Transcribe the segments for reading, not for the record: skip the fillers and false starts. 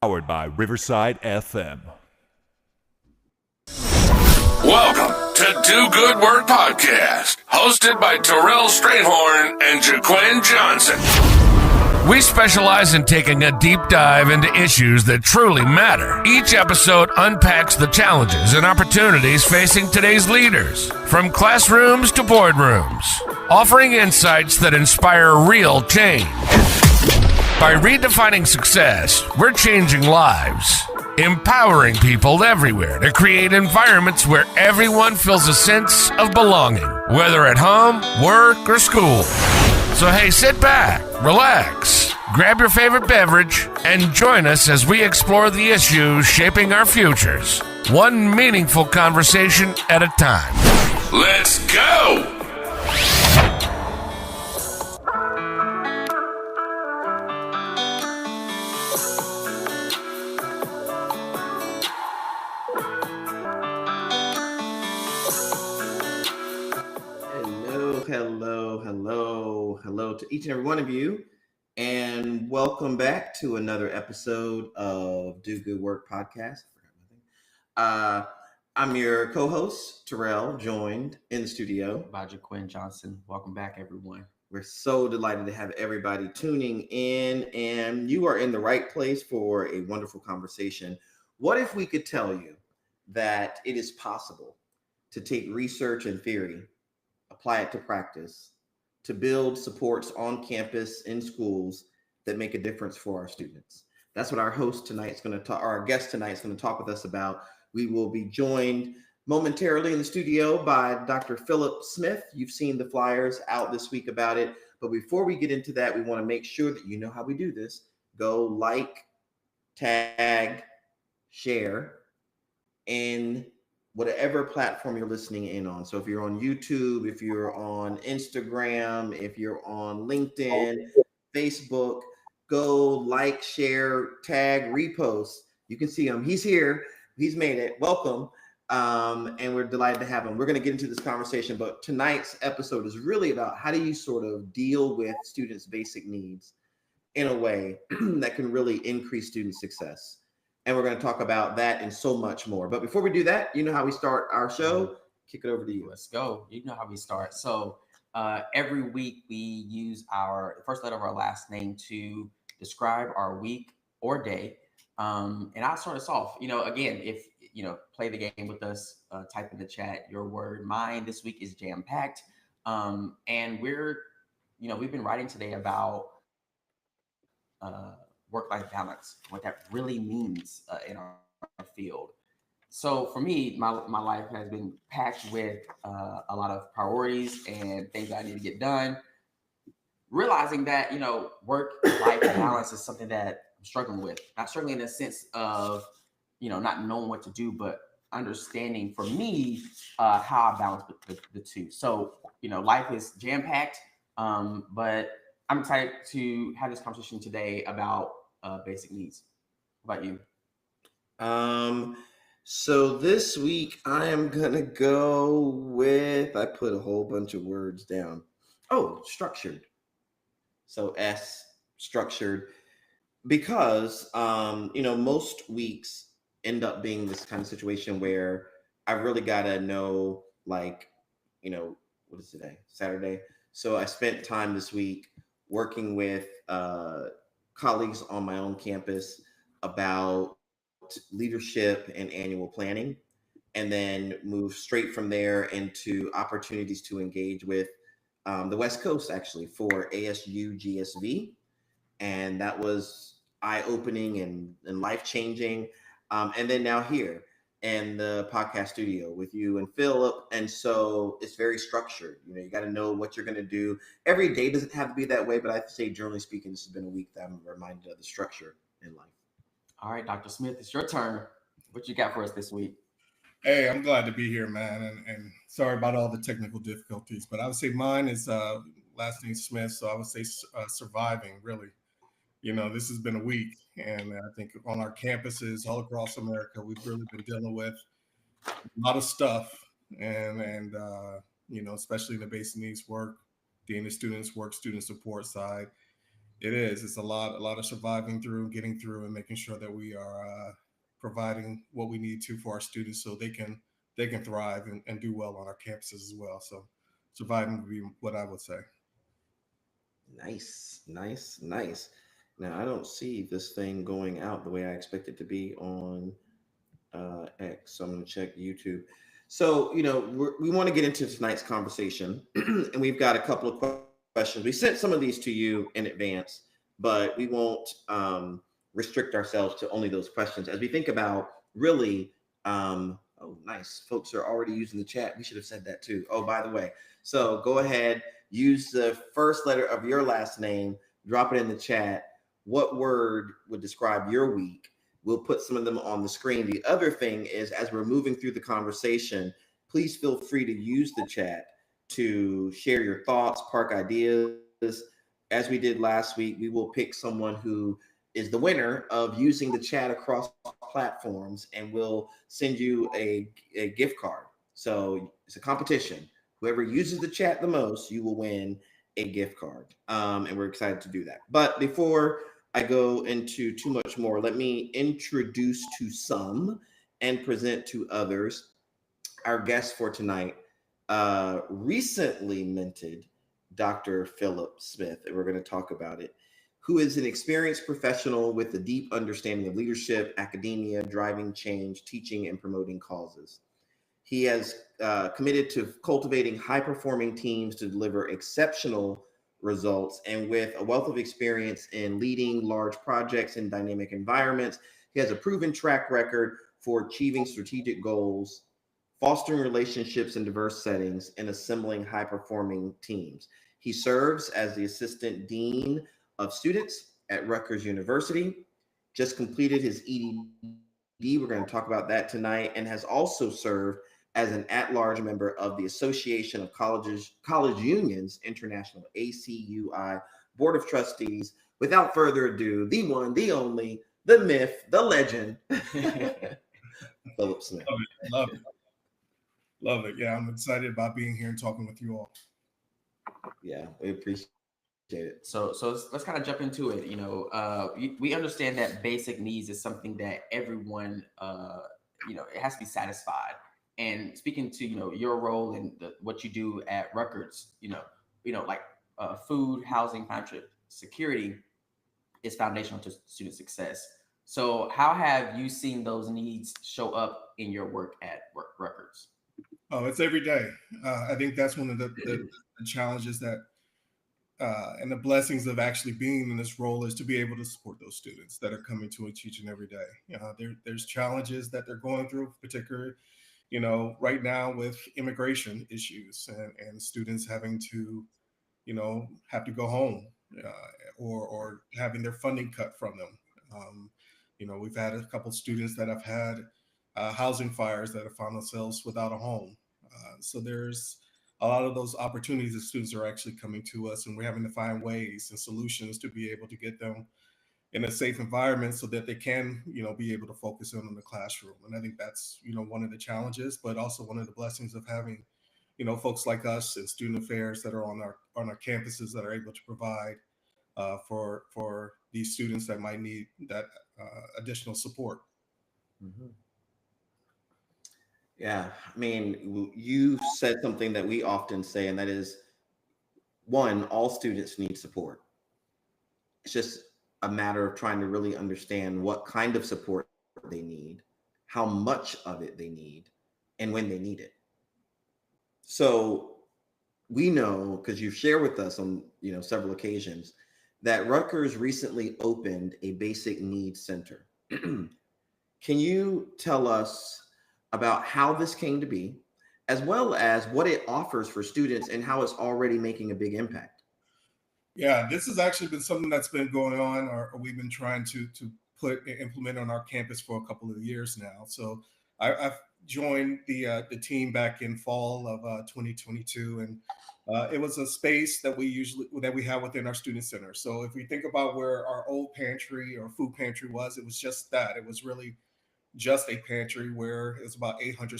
Powered by Riverside FM. Welcome to Do Good Work Podcast, hosted by Terrell Strayhorn and Jaquin Johnson. We specialize in taking a deep dive into issues that truly matter. Each episode unpacks the challenges and opportunities facing today's leaders, from classrooms to boardrooms, offering insights that inspire real change. By redefining success, we're changing lives, empowering people everywhere to create environments where everyone feels a sense of belonging, whether at home, work, or school. So hey, sit back, relax, grab your favorite beverage, and join us as we explore the issues shaping our futures, one meaningful conversation at a time. Let's go! Hello to each and every one of you, and welcome back to another episode of Do Good Work Podcast. I'm your co-host, Terrell, joined in the studio by Jaquin Johnson. Welcome back, everyone. We're so delighted to have everybody tuning in, and you are in the right place for a wonderful conversation. What if we could tell you that it is possible to take research and theory, apply it to practice, to build supports on campus in schools that make a difference for our students? That's what our host tonight's going to talk, our guest tonight's going to talk with us about. We will be joined momentarily in the studio by Dr. Philip Smith. You've seen the flyers out this week about it, but before we get into that, we want to make sure that you know how we do this. Go like, tag, share in whatever platform you're listening in on. So if you're on YouTube, if you're on Instagram, if you're on LinkedIn, Facebook, go like, share, tag, repost. You can see him. He's here. He's made it. Welcome. And we're delighted to have him. We're going to get into this conversation, but tonight's episode is really about how do you sort of deal with students' basic needs in a way that can really increase student success. And we're going to talk about that and so much more. But before we do that, you know how we start our show. Kick it over to you. Let's go. You know how we start. So every week we use the first letter of our last name to describe our week or day. And I'll start us off. Again, if play the game with us, type in the chat your word. Mine this week is jam-packed. And we've been writing today about work-life balance, what that really means in our field. So for me, my life has been packed with a lot of priorities and things that I need to get done. Realizing that, work-life balance is something that I'm struggling with. Not struggling in the sense of, not knowing what to do, but understanding for me how I balance the two. So, life is jam-packed, but I'm excited to have this conversation today about basic needs. How about you? So this week I am gonna go with, I put a whole bunch of words down. Structured. So S, structured, because most weeks end up being this kind of situation where I really gotta know, what is today? Saturday. So I spent time this week working with colleagues on my own campus about leadership and annual planning, and then move straight from there into opportunities to engage with the West Coast, actually, for ASU GSV. And that was eye-opening and life-changing. And then now here in the podcast studio with you and Philip. And so it's very structured. You got to know what you're going to do. Every day doesn't have to be that way, but I say, generally speaking, this has been a week that I'm reminded of the structure in life. All right, Dr. Smith, it's your turn. What you got for us this week? Hey, I'm glad to be here, man. And sorry about all the technical difficulties, but I would say mine is last name Smith. So I would say surviving, really. This has been a week, and I think on our campuses all across America, we've really been dealing with a lot of stuff, and especially in the basic needs work, the student support side. It is. It's a lot of surviving through, getting through, and making sure that we are providing what we need to for our students so they can thrive and do well on our campuses as well. So surviving would be what I would say. Nice, nice, nice. Now I don't see this thing going out the way I expect it to be on X. So I'm going to check YouTube. So, we want to get into tonight's conversation, and we've got a couple of questions. We sent some of these to you in advance, but we won't restrict ourselves to only those questions as we think about really. Oh, nice. Folks are already using the chat. We should have said that too. Oh, by the way. So go ahead, use the first letter of your last name, drop it in the chat. What word would describe your week? We'll put some of them on the screen. The other thing is, as we're moving through the conversation, please feel free to use the chat to share your thoughts, park ideas. As we did last week, we will pick someone who is the winner of using the chat across platforms, and we'll send you a gift card. So it's a competition. Whoever uses the chat the most, you will win a gift card. And we're excited to do that. But before I go into too much more, let me introduce to some and present to others our guest for tonight, recently minted Dr. Philip Smith, and we're going to talk about it, who is an experienced professional with a deep understanding of leadership, academia, driving change, teaching, and promoting causes. He has committed to cultivating high-performing teams to deliver exceptional results, and with a wealth of experience in leading large projects in dynamic environments, he has a proven track record for achieving strategic goals, fostering relationships in diverse settings, and assembling high-performing teams. He serves as the Assistant Dean of Students at Rutgers University, just completed his EDD. We're going to talk about that tonight, and has also served as an at-large member of the Association of College Unions International, ACUI Board of Trustees. Without further ado, the one, the only, the myth, the legend, Philip Smith. Love it. Love it. Love it. Yeah, I'm excited about being here and talking with you all. Yeah, we appreciate it. So let's kind of jump into it. We understand that basic needs is something that everyone, it has to be satisfied. And speaking to your role and what you do at Rutgers, like food, housing, financial security is foundational to student success. So how have you seen those needs show up in your work at Rutgers? Oh, it's every day. I think that's one of the challenges that and the blessings of actually being in this role is to be able to support those students that are coming to us each and every day. There's challenges that they're going through, particularly, right now with immigration issues and students having to, have to go home or having their funding cut from them. We've had a couple students that have had housing fires that have found themselves without a home. So there's a lot of those opportunities that students are actually coming to us, and we're having to find ways and solutions to be able to get them in a safe environment so that they can, be able to focus in on the classroom. And I think that's, one of the challenges, but also one of the blessings of having, folks like us and student affairs that are on our campuses that are able to provide for these students that might need that additional support. Mm-hmm. Yeah, I mean, you said something that we often say, and that is, one, all students need support. It's just a matter of trying to really understand what kind of support they need, how much of it they need, and when they need it. So we know, because you've shared with us on several occasions, that Rutgers recently opened a basic needs center. Can you tell us about how this came to be, as well as what it offers for students and how it's already making a big impact? Yeah, this has actually been something that's been going on, or we've been trying to implement on our campus for a couple of years now. So I've joined the team back in fall of 2022, and it was a space that we have within our student center. So if we think about where our old pantry or food pantry was, it was just that. It was really just a pantry where it was about 800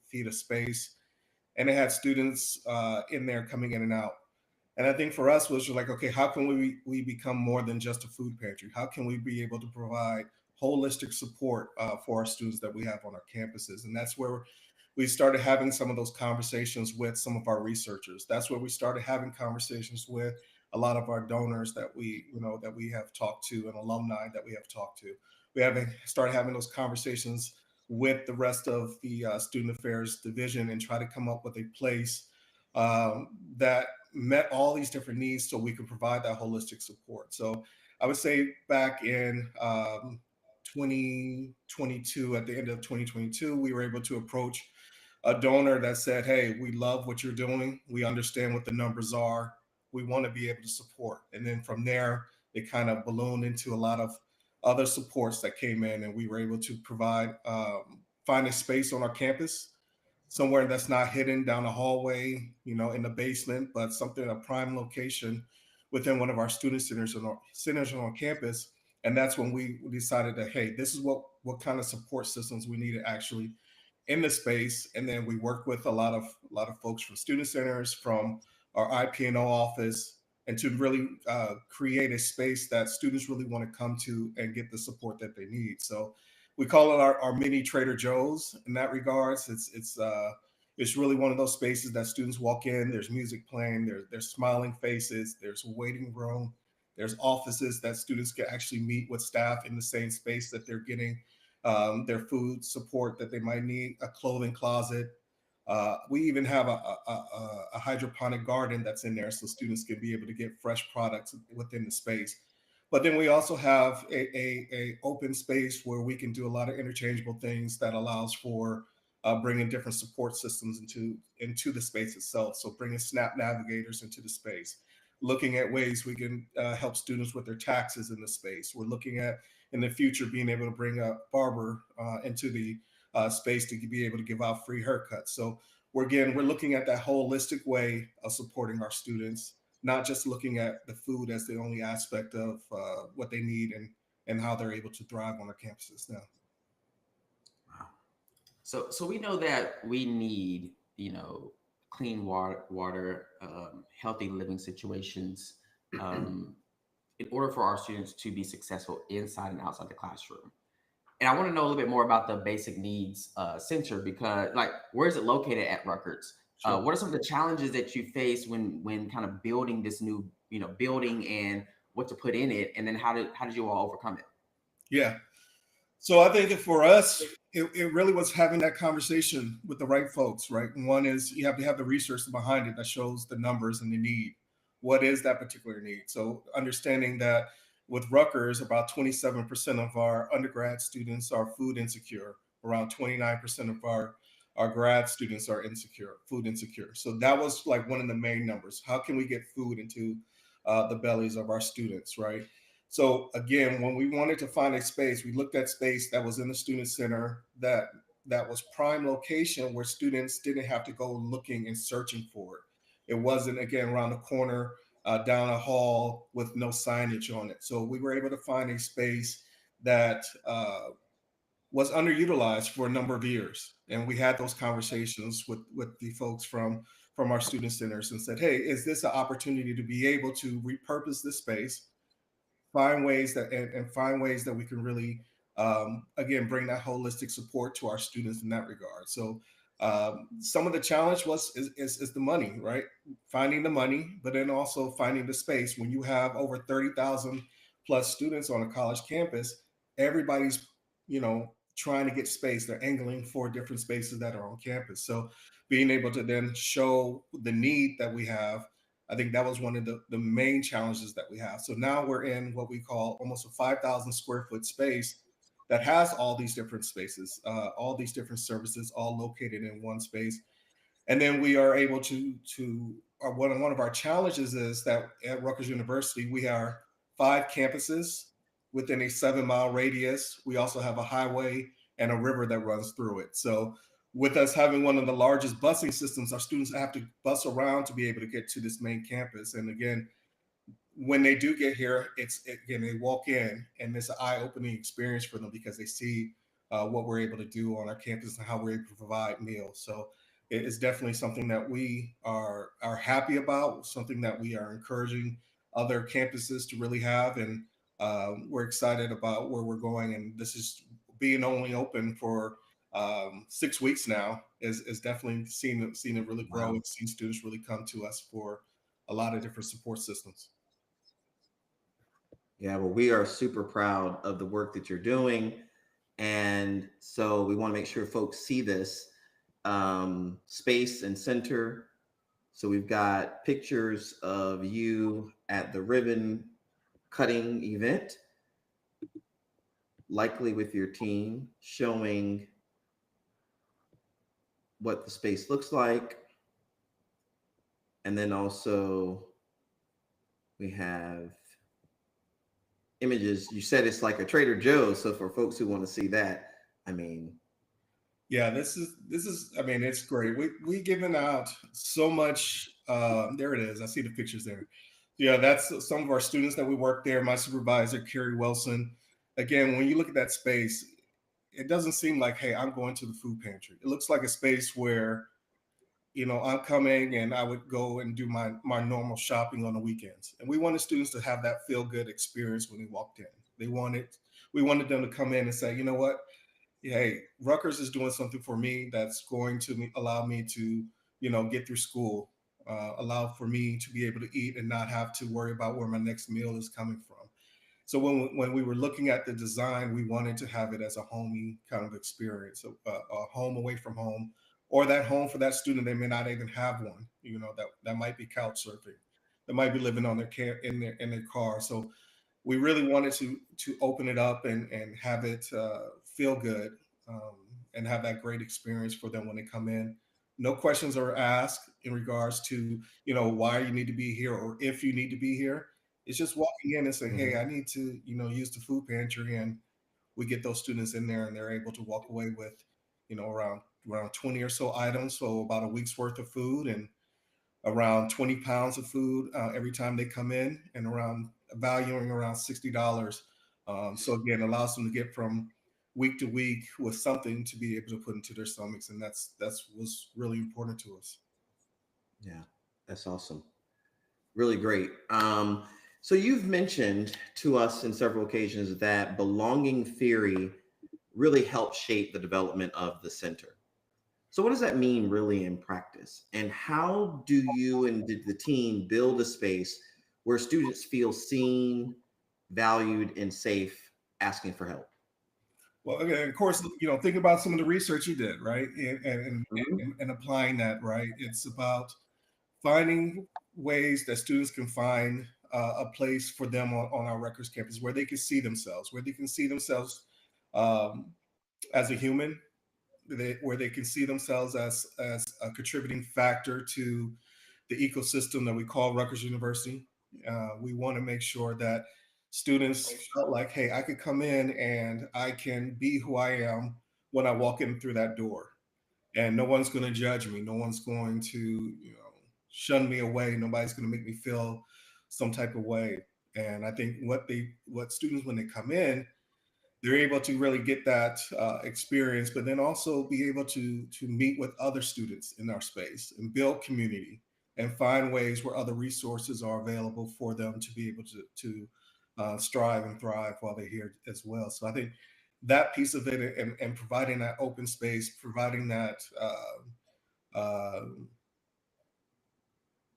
feet of space, and it had students in there coming in and out. And I think for us was like, okay, how can we become more than just a food pantry? How can we be able to provide holistic support for our students that we have on our campuses? And that's where we started having some of those conversations with some of our researchers. That's where we started having conversations with a lot of our donors that we have talked to, and alumni that we have talked to. We haven't started having those conversations with the rest of the student affairs division and try to come up with a place that met all these different needs so we could provide that holistic support. So I would say back in 2022, at the end of 2022, we were able to approach a donor that said, hey, we love what you're doing. We understand what the numbers are. We want to be able to support. And then from there, it kind of ballooned into a lot of other supports that came in, and we were able to provide, find a space on our campus somewhere that's not hidden down a hallway, in the basement, but something, a prime location within one of our student centers on campus. And that's when we decided that, hey, this is what kind of support systems we needed actually in the space. And then we work with a lot of folks from student centers, from our IPNO office, and to really create a space that students really want to come to and get the support that they need. So we call it our mini Trader Joe's in that regards. It's really one of those spaces that students walk in. There's music playing. There's smiling faces. There's a waiting room. There's offices that students can actually meet with staff in the same space that they're getting their food support that they might need. A clothing closet. We even have a hydroponic garden that's in there, so students can be able to get fresh products within the space. But then we also have a open space where we can do a lot of interchangeable things that allows for bringing different support systems into the space itself. So bringing SNAP navigators into the space, looking at ways we can help students with their taxes in the space. We're looking at in the future being able to bring a barber into the space to be able to give out free haircuts. So we're looking at that holistic way of supporting our students, not just looking at the food as the only aspect of what they need and how they're able to thrive on our campuses now. Wow. So we know that we need, clean water, healthy living situations, in order for our students to be successful inside and outside the classroom. And I want to know a little bit more about the Basic Needs Center, because, like, where is it located at Rutgers? Sure. What are some of the challenges that you face when kind of building this new, building, and what to put in it, and then how did you all overcome it? Yeah. So I think that for us, it really was having that conversation with the right folks, right? And one is you have to have the research behind it that shows the numbers and the need. What is that particular need? So understanding that with Rutgers, about 27% of our undergrad students are food insecure. Around 29% of our grad students are food insecure. So that was like one of the main numbers. How can we get food into the bellies of our students, right? So again, when we wanted to find a space, we looked at space that was in the student center that was prime location where students didn't have to go looking and searching for it. It wasn't again around the corner, down a hall with no signage on it. So we were able to find a space that was underutilized for a number of years, and we had those conversations with the folks from our student centers and said, hey, is this an opportunity to be able to repurpose this space, find ways that we can really again bring that holistic support to our students in that regard. So some of the challenge is the money, right? Finding the money, but then also finding the space. When you have over 30,000 plus students on a college campus, everybody's trying to get space. They're angling for different spaces that are on campus. So being able to then show the need that we have, I think that was one of the main challenges that we have. So now we're in what we call almost a 5,000 square foot space that has all these different spaces, all these different services, all located in one space. And then we are able one of our challenges is that at Rutgers University, we are 5 campuses within a 7-mile radius. We also have a highway and a river that runs through it. So with us having one of the largest busing systems, our students have to bus around to be able to get to this main campus. And again, when they do get here, they walk in and it's an eye-opening experience for them because they see what we're able to do on our campus and how we're able to provide meals. So it is definitely something that we are happy about, something that we are encouraging other campuses to really have, and we're excited about where we're going. And this is being only open for 6 weeks now is definitely seen it really grow Wow. and seen students really come to us for a lot of different support systems. Yeah, well, we are super proud of the work that you're doing. And so we want to make sure folks see this space and center. So we've got pictures of you at the ribbon cutting event, likely with your team, showing what the space looks like. And then also we have images. You said it's like a Trader Joe's. So for folks who want to see that, I mean, Yeah, this is. I mean, it's great. We giving out so much. There it is. I see the pictures there. Yeah, that's some of our students that we work there. My supervisor, Kerry Wilson. Again, when you look at that space, it doesn't seem like, hey, I'm going to the food pantry. It looks like a space where I'm coming and I would go and do my normal shopping on the weekends. And we wanted students to have that feel good experience when they walked in. They wanted we wanted them to come in and say, you know what, hey, Rutgers is doing something for me that's going to allow me to, get through school, allow for me to be able to eat and not have to worry about where my next meal is coming from. So when we were looking at the design, we wanted to have it as a homey kind of experience, a home away from home, or that home for that student. They may not even have one, that might be couch surfing, that might be living on their in their car. So we really wanted to open it up and have it feel good, um, and have that great experience for them when they come in. No questions are asked in regards to why you need to be here or if you need to be here. It's just walking in and saying, "Hey, mhm. I need to use the food pantry," and we get those students in there and they're able to walk away with around 20 or so items, so about a week's worth of food and around 20 pounds of food every time they come in, and around valuing around $60. So again, allows them to get from week to week with something to be able to put into their stomachs, and that's was really important to us. Yeah, that's awesome. Really great. So you've mentioned to us in several occasions that belonging theory really helps shape the development of the center. So what does that mean really in practice? And how do you and the team build a space where students feel seen, valued, and safe asking for help? Well, again, of course, think about some of the research you did, right, Mhm. and applying that, right. It's about finding ways that students can find a place for them on our Rutgers campus where they can see themselves, um, as a human, where they can see themselves as a contributing factor to the ecosystem that we call Rutgers University. We want to make sure that students felt like, hey, I could come in and I can be who I am when I walk in through that door, and no one's going to judge me. No one's going to, shun me away. Nobody's going to make me feel some type of way. And I think what students, when they come in, they're able to really get that experience, but then also be able to meet with other students in our space and build community and find ways where other resources are available for them to be able to strive and thrive while they're here as well. So I think that piece of it, and providing that open space, providing that uh,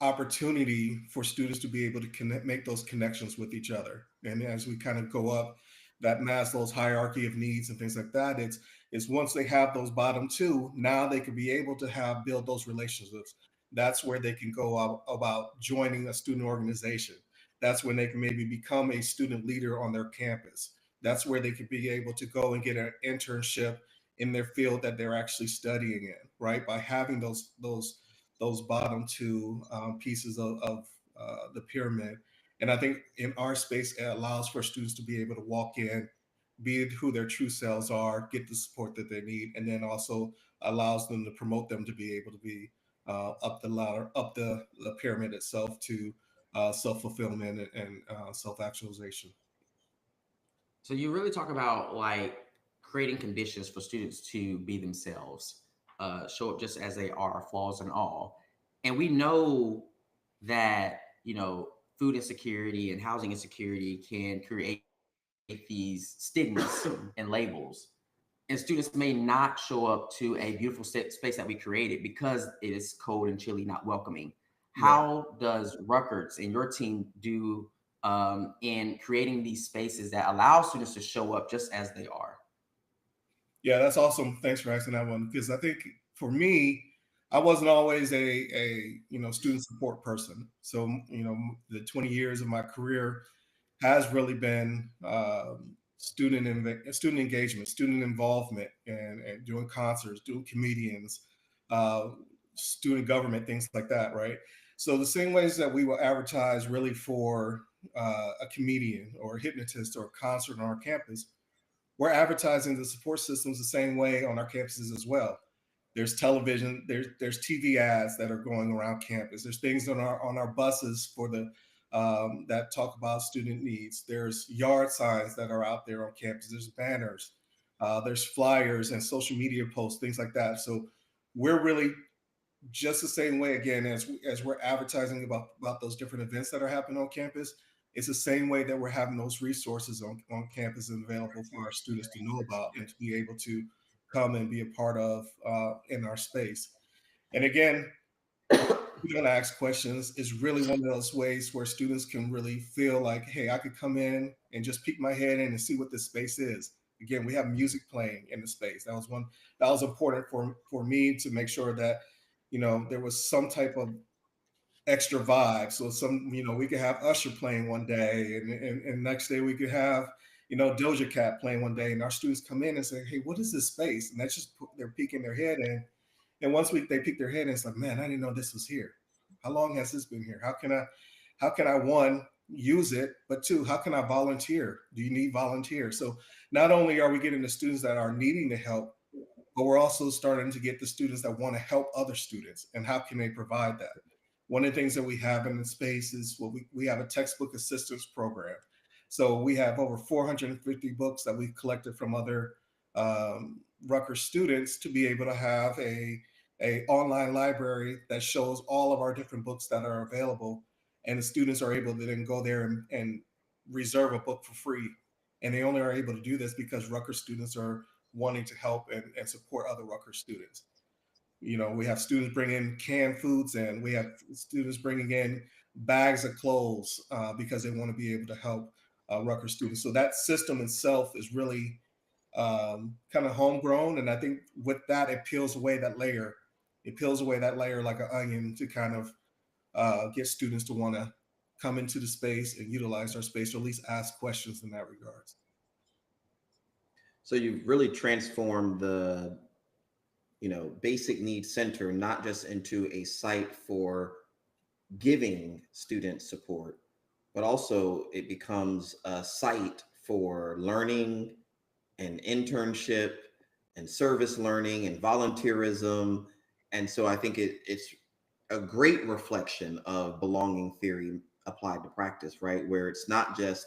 opportunity for students to be able to make those connections with each other. And as we kind of go up that Maslow's hierarchy of needs and things like that, it's once they have those bottom two, now they can be able to build those relationships. That's where they can go out about joining a student organization. That's when they can maybe become a student leader on their campus. That's where they could be able to go and get an internship in their field that they're actually studying in, right? By having those bottom two pieces of the pyramid. And I think in our space, it allows for students to be able to walk in, be who their true selves are, get the support that they need, and then also allows them to promote them to be able to be up the ladder, up the pyramid itself to self fulfillment and self actualization. So you really talk about like creating conditions for students to be themselves. show up just as they are, flaws and all. And we know that, food insecurity and housing insecurity can create these stigmas and labels. And students may not show up to a beautiful space that we created because it is cold and chilly, not welcoming. Right. How does Rutgers and your team do in creating these spaces that allow students to show up just as they are? Yeah, that's awesome. Thanks for asking that one, because I think for me, I wasn't always a student support person. So the 20 years of my career has really been student engagement, student involvement, and doing concerts, doing comedians, uh, student government, things like that, right? So the same ways that we will advertise really for a comedian or a hypnotist or a concert on our campus, we're advertising the support systems the same way on our campuses as well. There's television, there's TV ads that are going around campus. There's things on our buses for the that talk about student needs. There's yard signs that are out there on campus. There's banners, there's flyers and social media posts, things like that. So we're really just the same way again as we're advertising about those different events that are happening on campus. It's the same way that we're having those resources on campus and available for our students to know about and to be able to come and be a part of in our space. And again, we're going to ask questions is really one of those ways where students can really feel like, hey, I could come in and just peek my head in and see what this space is. Again, we have music playing in the space. That was important for me to make sure that there was some type of extra vibe. So we could have Usher playing one day, and next day we could have Doja Cat playing one day, and our students come in and say, hey, what is this space? And that's just they're peeking their head in. And once they peek their head in, it's like, man, I didn't know this was here. How long has this been here? How can I one use it, but two, how can I volunteer? Do you need volunteers? So not only are we getting the students that are needing the help, but we're also starting to get the students that want to help other students. And how can they provide that? One of the things that we have in the space is we have a textbook assistance program. So we have over 450 books that we've collected from other Rutgers students to be able to have a online library that shows all of our different books that are available. And the students are able to then go there and reserve a book for free. And they only are able to do this because Rutgers students are wanting to help and support other Rutgers students. We have students bring in canned foods, and we have students bringing in bags of clothes because they want to be able to help Rutgers students. So that system itself is really kind of homegrown, and I think with that, it peels away that layer. It peels away that layer like an onion to kind of get students to want to come into the space and utilize our space, or at least ask questions in that regards. So you've really transformed the basic needs center not just into a site for giving student support, but also it becomes a site for learning and internship and service learning and volunteerism. And so I think it's a great reflection of belonging theory applied to practice, right? Where it's not just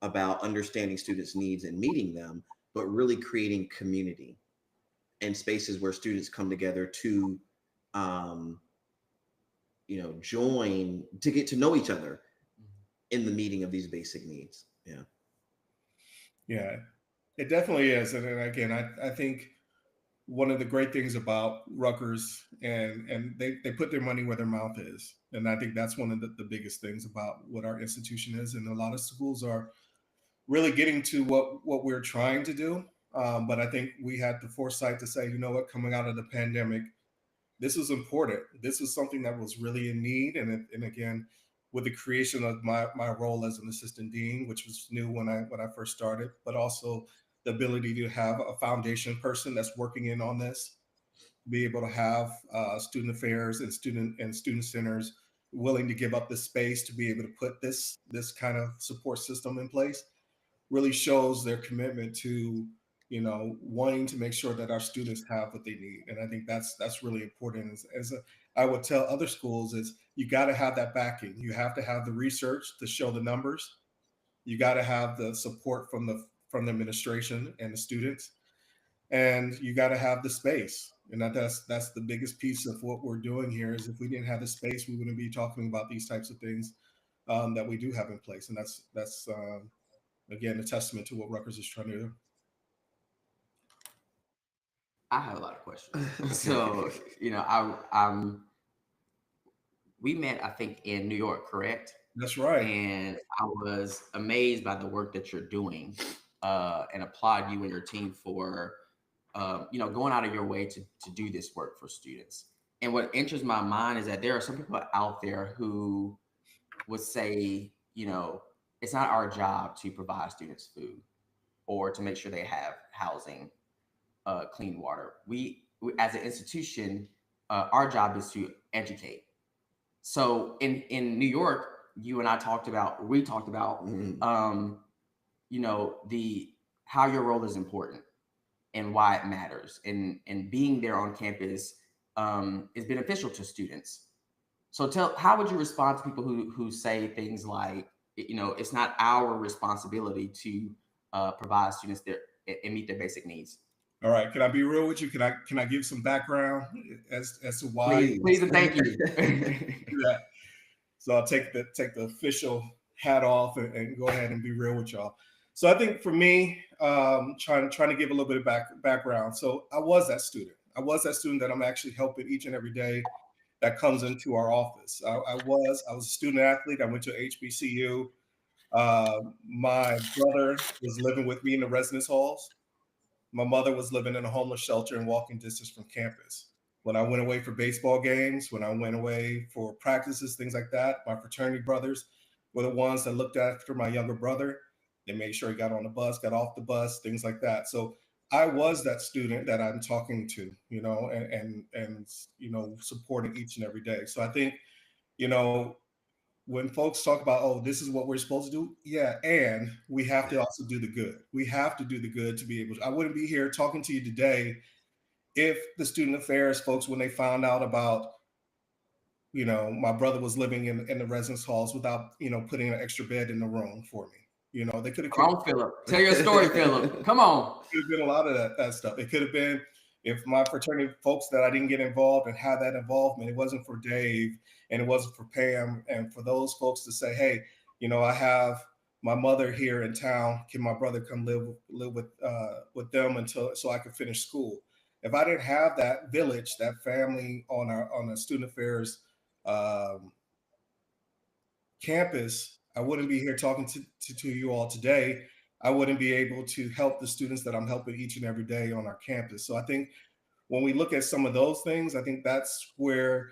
about understanding students' needs and meeting them, but really creating community and spaces where students come together to join, to get to know each other in the meeting of these basic needs. Yeah, it definitely is. And again, I think one of the great things about Rutgers, and they put their money where their mouth is. And I think that's one of the biggest things about what our institution is. And a lot of schools are really getting to what we're trying to do. But I think we had the foresight to say, you know what, coming out of the pandemic, this was important. This was something that was really in need. And again, with the creation of my role as an assistant dean, which was new when I first started, but also the ability to have a foundation person that's working in on this, be able to have student affairs and student centers willing to give up the space to be able to put this kind of support system in place really shows their commitment to wanting to make sure that our students have what they need. And I think that's really important. I would tell other schools is you got to have that backing. You have to have the research to show the numbers. You got to have the support from the administration and the students, and you got to have the space. And that's the biggest piece of what we're doing here. Is if we didn't have the space, we wouldn't be talking about these types of things that we do have in place. And that's again a testament to what Rutgers is trying to do. I have a lot of questions. So, I'm we met, I think, in New York, correct? That's right. And I was amazed by the work that you're doing, and applaud you and your team for, going out of your way to do this work for students. And what enters my mind is that there are some people out there who would say, it's not our job to provide students food or to make sure they have housing, clean water. We as an institution, our job is to educate. So in New York, you and I we talked about, the how your role is important and why it matters, and being there on campus is beneficial to students. So how would you respond to people who say things like, it's not our responsibility to provide students and meet their basic needs? All right. Can I be real with you? Can I give some background as to why? Please and thank you. Yeah. So I'll take the official hat off and go ahead and be real with y'all. So I think for me, trying to give a little bit of background. So I was that student. That I'm actually helping each and every day that comes into our office. I was a student athlete. I went to HBCU. My brother was living with me in the residence halls. My mother was living in a homeless shelter in walking distance from campus. When I went away for baseball games, when I went away for practices, things like that, my fraternity brothers were the ones that looked after my younger brother. They made sure he got on the bus, got off the bus, things like that. So I was that student that I'm talking to, and supporting each and every day. So I think, when folks talk about, oh, this is what we're supposed to do, yeah, and we have to also do the good. We have to do the good to be able to. I wouldn't be here talking to you today if the student affairs folks, when they found out about, my brother was living in the residence halls without, putting an extra bed in the room for me. They could have. Come on, Philip. Tell your story, Philip. Come on. Could have been a lot of that stuff. It could have been if my fraternity folks that I didn't get involved and have that involvement. It wasn't for Dave and it wasn't for Pam and for those folks to say, hey, I have my mother here in town. Can my brother come live with them so I could finish school? If I didn't have that village, that family on a student affairs campus, I wouldn't be here talking to you all today. I wouldn't be able to help the students that I'm helping each and every day on our campus. So I think when we look at some of those things, I think that's where,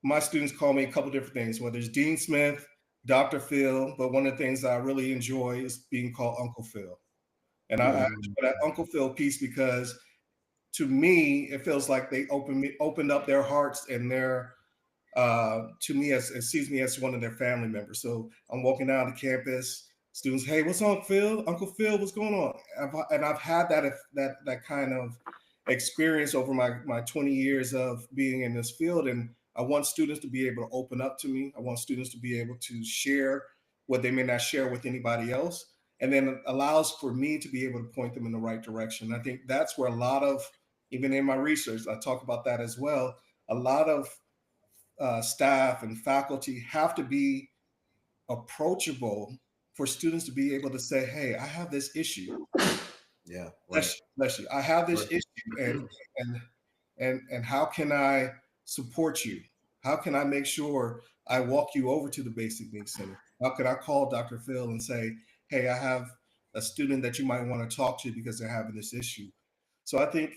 my students call me a couple different things, whether it's Dean Smith, Dr. Phil, but one of the things that I really enjoy is being called Uncle Phil. And I enjoy that Uncle Phil piece because to me, it feels like they opened up their hearts and their to me as sees me as one of their family members. So I'm walking down the campus, students, hey, what's on Phil? Uncle Phil, what's going on? I've had that kind of experience over my 20 years of being in this field. And I want students to be able to open up to me. I want students to be able to share what they may not share with anybody else. And then it allows for me to be able to point them in the right direction. I think that's where a lot of, even in my research, I talk about that as well. A lot of staff and faculty have to be approachable for students to be able to say, hey, I have this issue. Yeah. Bless you. I have this issue and how can I support you? How can I make sure I walk you over to the Basic Needs Center? How can I call Dr. Phil and say, hey, I have a student that you might want to talk to because they're having this issue? So I think,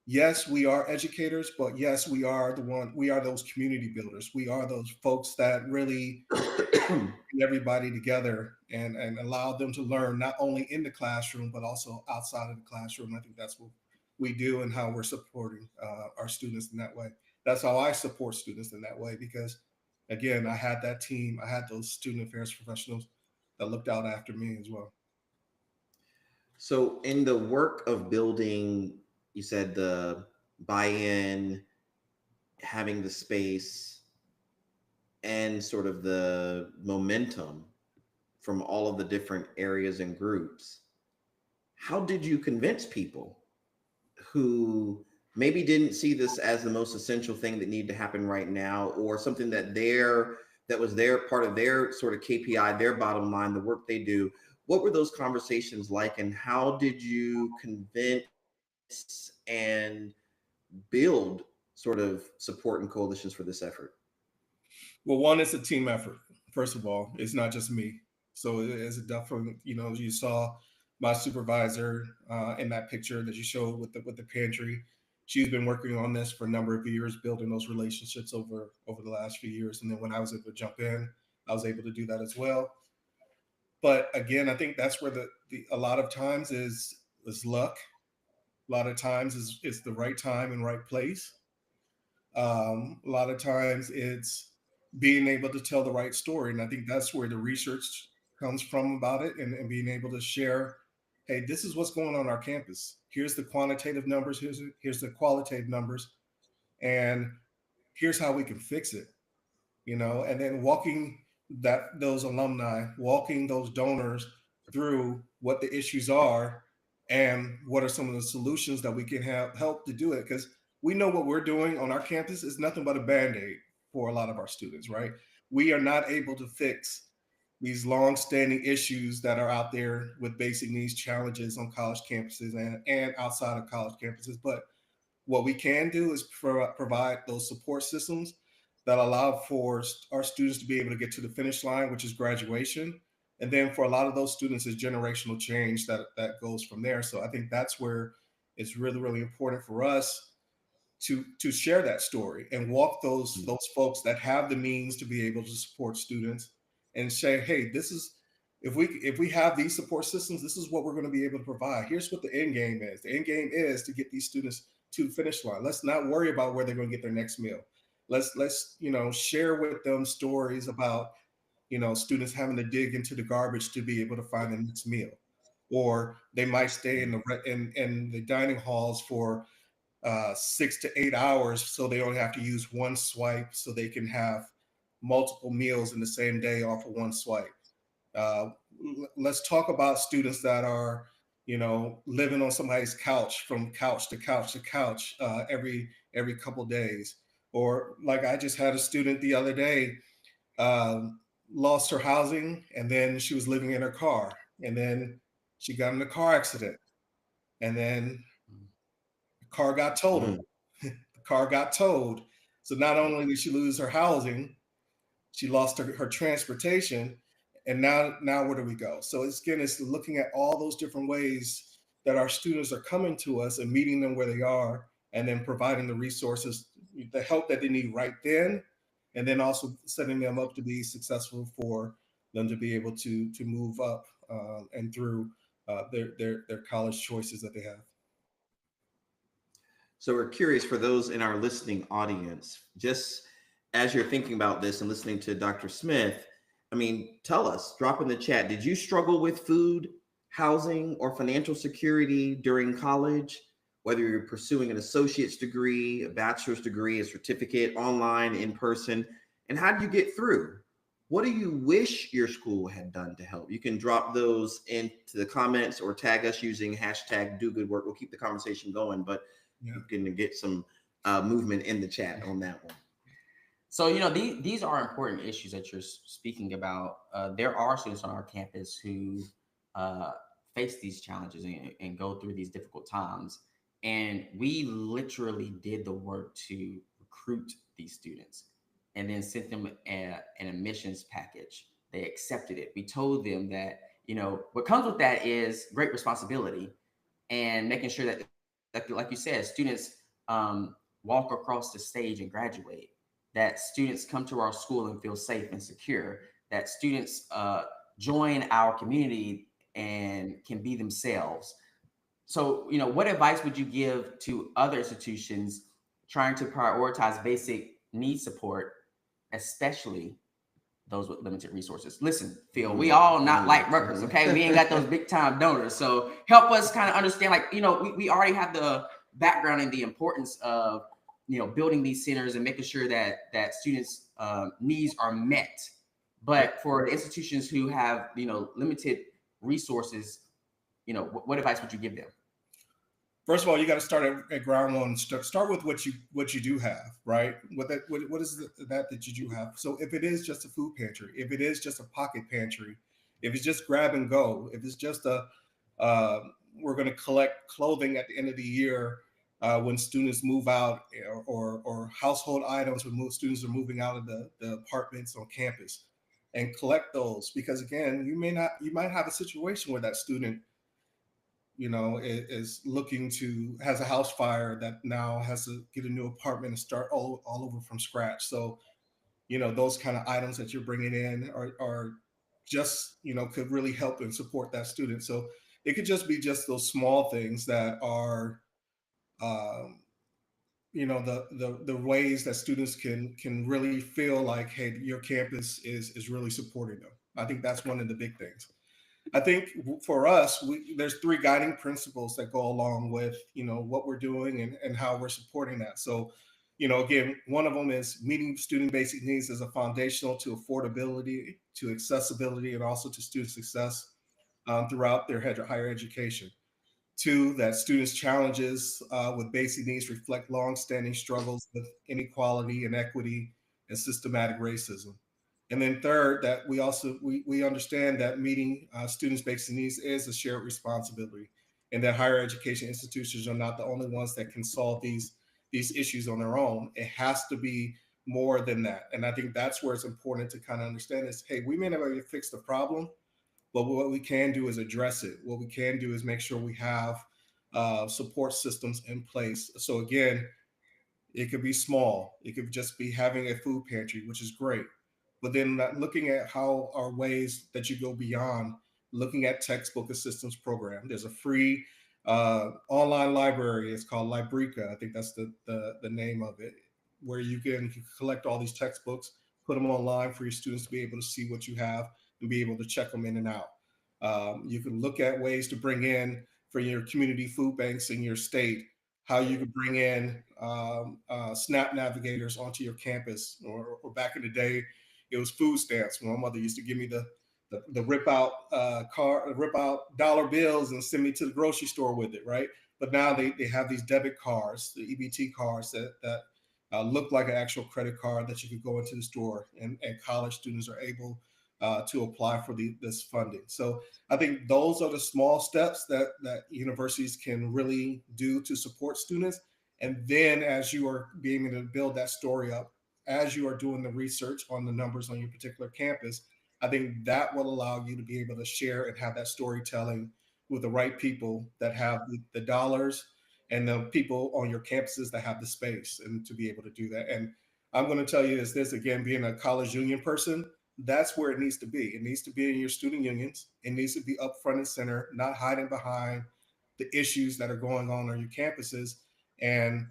yes, we are educators, but yes, we are those community builders. We are those folks that really bring everybody together and allow them to learn not only in the classroom, but also outside of the classroom. I think that's what we do and how we're supporting our students in that way. That's how I support students in that way, because again, I had that team, I had those student affairs professionals that looked out after me as well. So in the work of building, you said the buy-in, having the space, and sort of the momentum from all of the different areas and groups, how did you convince people who maybe didn't see this as the most essential thing that needed to happen right now, or something that was their part of their sort of KPI, their bottom line, the work they do. What were those conversations like, and how did you convince and build sort of support and coalitions for this effort? Well, one, it's a team effort. First of all, it's not just me. So it's a definitely, you saw my supervisor in that picture that you showed with the pantry. She's been working on this for a number of years, building those relationships over the last few years. And then when I was able to jump in, I was able to do that as well. But again, I think that's where the a lot of times is luck. A lot of times is the right time and right place. A lot of times it's being able to tell the right story. And I think that's where the research comes from about it, and being able to share, hey, this is what's going on our campus. Here's the quantitative numbers, here's the qualitative numbers, and here's how we can fix it, and then walking those alumni, walking those donors through what the issues are and what are some of the solutions that we can help to do it. Because we know what we're doing on our campus is nothing but a band-aid for a lot of our students, right? We are not able to fix these long-standing issues that are out there with basic needs challenges on college campuses and outside of college campuses. But what we can do is provide those support systems that allow for our students to be able to get to the finish line, which is graduation. And then for a lot of those students, is generational change that goes from there. So I think that's where it's really, really important for us to share that story and walk those folks that have the means to be able to support students and say, hey, this is if we have these support systems, this is what we're going to be able to provide. Here's what the end game is. The end game is to get these students to the finish line. Let's not worry about where they're going to get their next meal. Let's share with them stories about students having to dig into the garbage to be able to find the next meal, or they might stay in the dining halls for 6 to 8 hours, so they only have to use one swipe, so they can have multiple meals in the same day off of one swipe. Uh, let's talk about students that are, living on somebody's couch from couch to couch to couch every couple days. Or like I just had a student the other day, lost her housing, and then she was living in her car, and then she got in a car accident, and then the car got totaled. Mm. The car got towed. So not only did she lose her housing, she lost her transportation, and now where do we go? So it's looking at all those different ways that our students are coming to us and meeting them where they are, and then providing the resources, the help that they need right then, and then also setting them up to be successful for them to be able to move up and through their college choices that they have. So we're curious, for those in our listening audience, just as you're thinking about this and listening to Dr. Smith, I mean, tell us, drop in the chat, did you struggle with food, housing, or financial security during college? Whether you're pursuing an associate's degree, a bachelor's degree, a certificate, online, in person, and how do you get through? What do you wish your school had done to help? You can drop those into the comments or tag us using hashtag do good work. We'll keep the conversation going, but Yeah. you can get some movement in the chat on that one. So, these are important issues that you're speaking about. There are students on our campus who face these challenges and go through these difficult times. And we literally did the work to recruit these students and then sent them an admissions package. They accepted it. We told them that, what comes with that is great responsibility and making sure that like you said, students walk across the stage and graduate, that students come to our school and feel safe and secure, that students join our community and can be themselves. So, what advice would you give to other institutions trying to prioritize basic need support, especially those with limited resources? Listen, Phil, we all not like Rutgers, okay? We ain't got those big time donors. So help us kind of understand, we already have the background and the importance of, building these centers and making sure that students' needs are met. But for institutions who have, limited resources, what advice would you give them? First of all, you got to start at ground one. Start with what you do have, right? What is that you do have? So if it is just a food pantry, if it is just a pocket pantry, if it's just grab and go, if it's just a uh, we're going to collect clothing at the end of the year when students move out, or household items when students are moving out of the apartments on campus, and collect those, because again, you might have a situation where that student, is looking to has a house fire that now has to get a new apartment and start all over from scratch. So those kind of items that you're bringing in are just could really help and support that student. So it could just be just those small things that are um, the ways that students can really feel like, hey, your campus is really supporting them. I think that's one of the big things. I think for us, there's three guiding principles that go along with what we're doing and how we're supporting that. So, again, one of them is meeting student basic needs as a foundational to affordability, to accessibility, and also to student success throughout their higher education. Two, that students' challenges with basic needs reflect longstanding struggles with inequality, inequity, and systematic racism. And then third, that we understand that meeting students' basic needs is a shared responsibility, and that higher education institutions are not the only ones that can solve these issues on their own. It has to be more than that. And I think that's where it's important to kind of understand is, hey, we may never fix the problem, but what we can do is address it. What we can do is make sure we have support systems in place. So again, it could be small. It could just be having a food pantry, which is great. But then looking at how are ways that you go beyond looking at textbook assistance program. There's a free online library. It's called Librica. I think that's the name of it, where you can collect all these textbooks, put them online for your students to be able to see what you have and be able to check them in and out. You can look at ways to bring in for your community food banks in your state, how you could bring in SNAP navigators onto your campus, or back in the day, it was food stamps. My mother used to give me the rip out rip out dollar bills and send me to the grocery store with it, right? But now they have these debit cards, the EBT cards that look like an actual credit card that you could go into the store, and college students are able to apply for this funding. So I think those are the small steps that universities can really do to support students. And then as you are being able to build that story up, as you are doing the research on the numbers on your particular campus, I think that will allow you to be able to share and have that storytelling with the right people that have the dollars, and the people on your campuses that have the space, and to be able to do that. And I'm going to tell you is this, again, being a college union person, that's where it needs to be. It needs to be in your student unions. It needs to be up front and center, not hiding behind the issues that are going on your campuses. And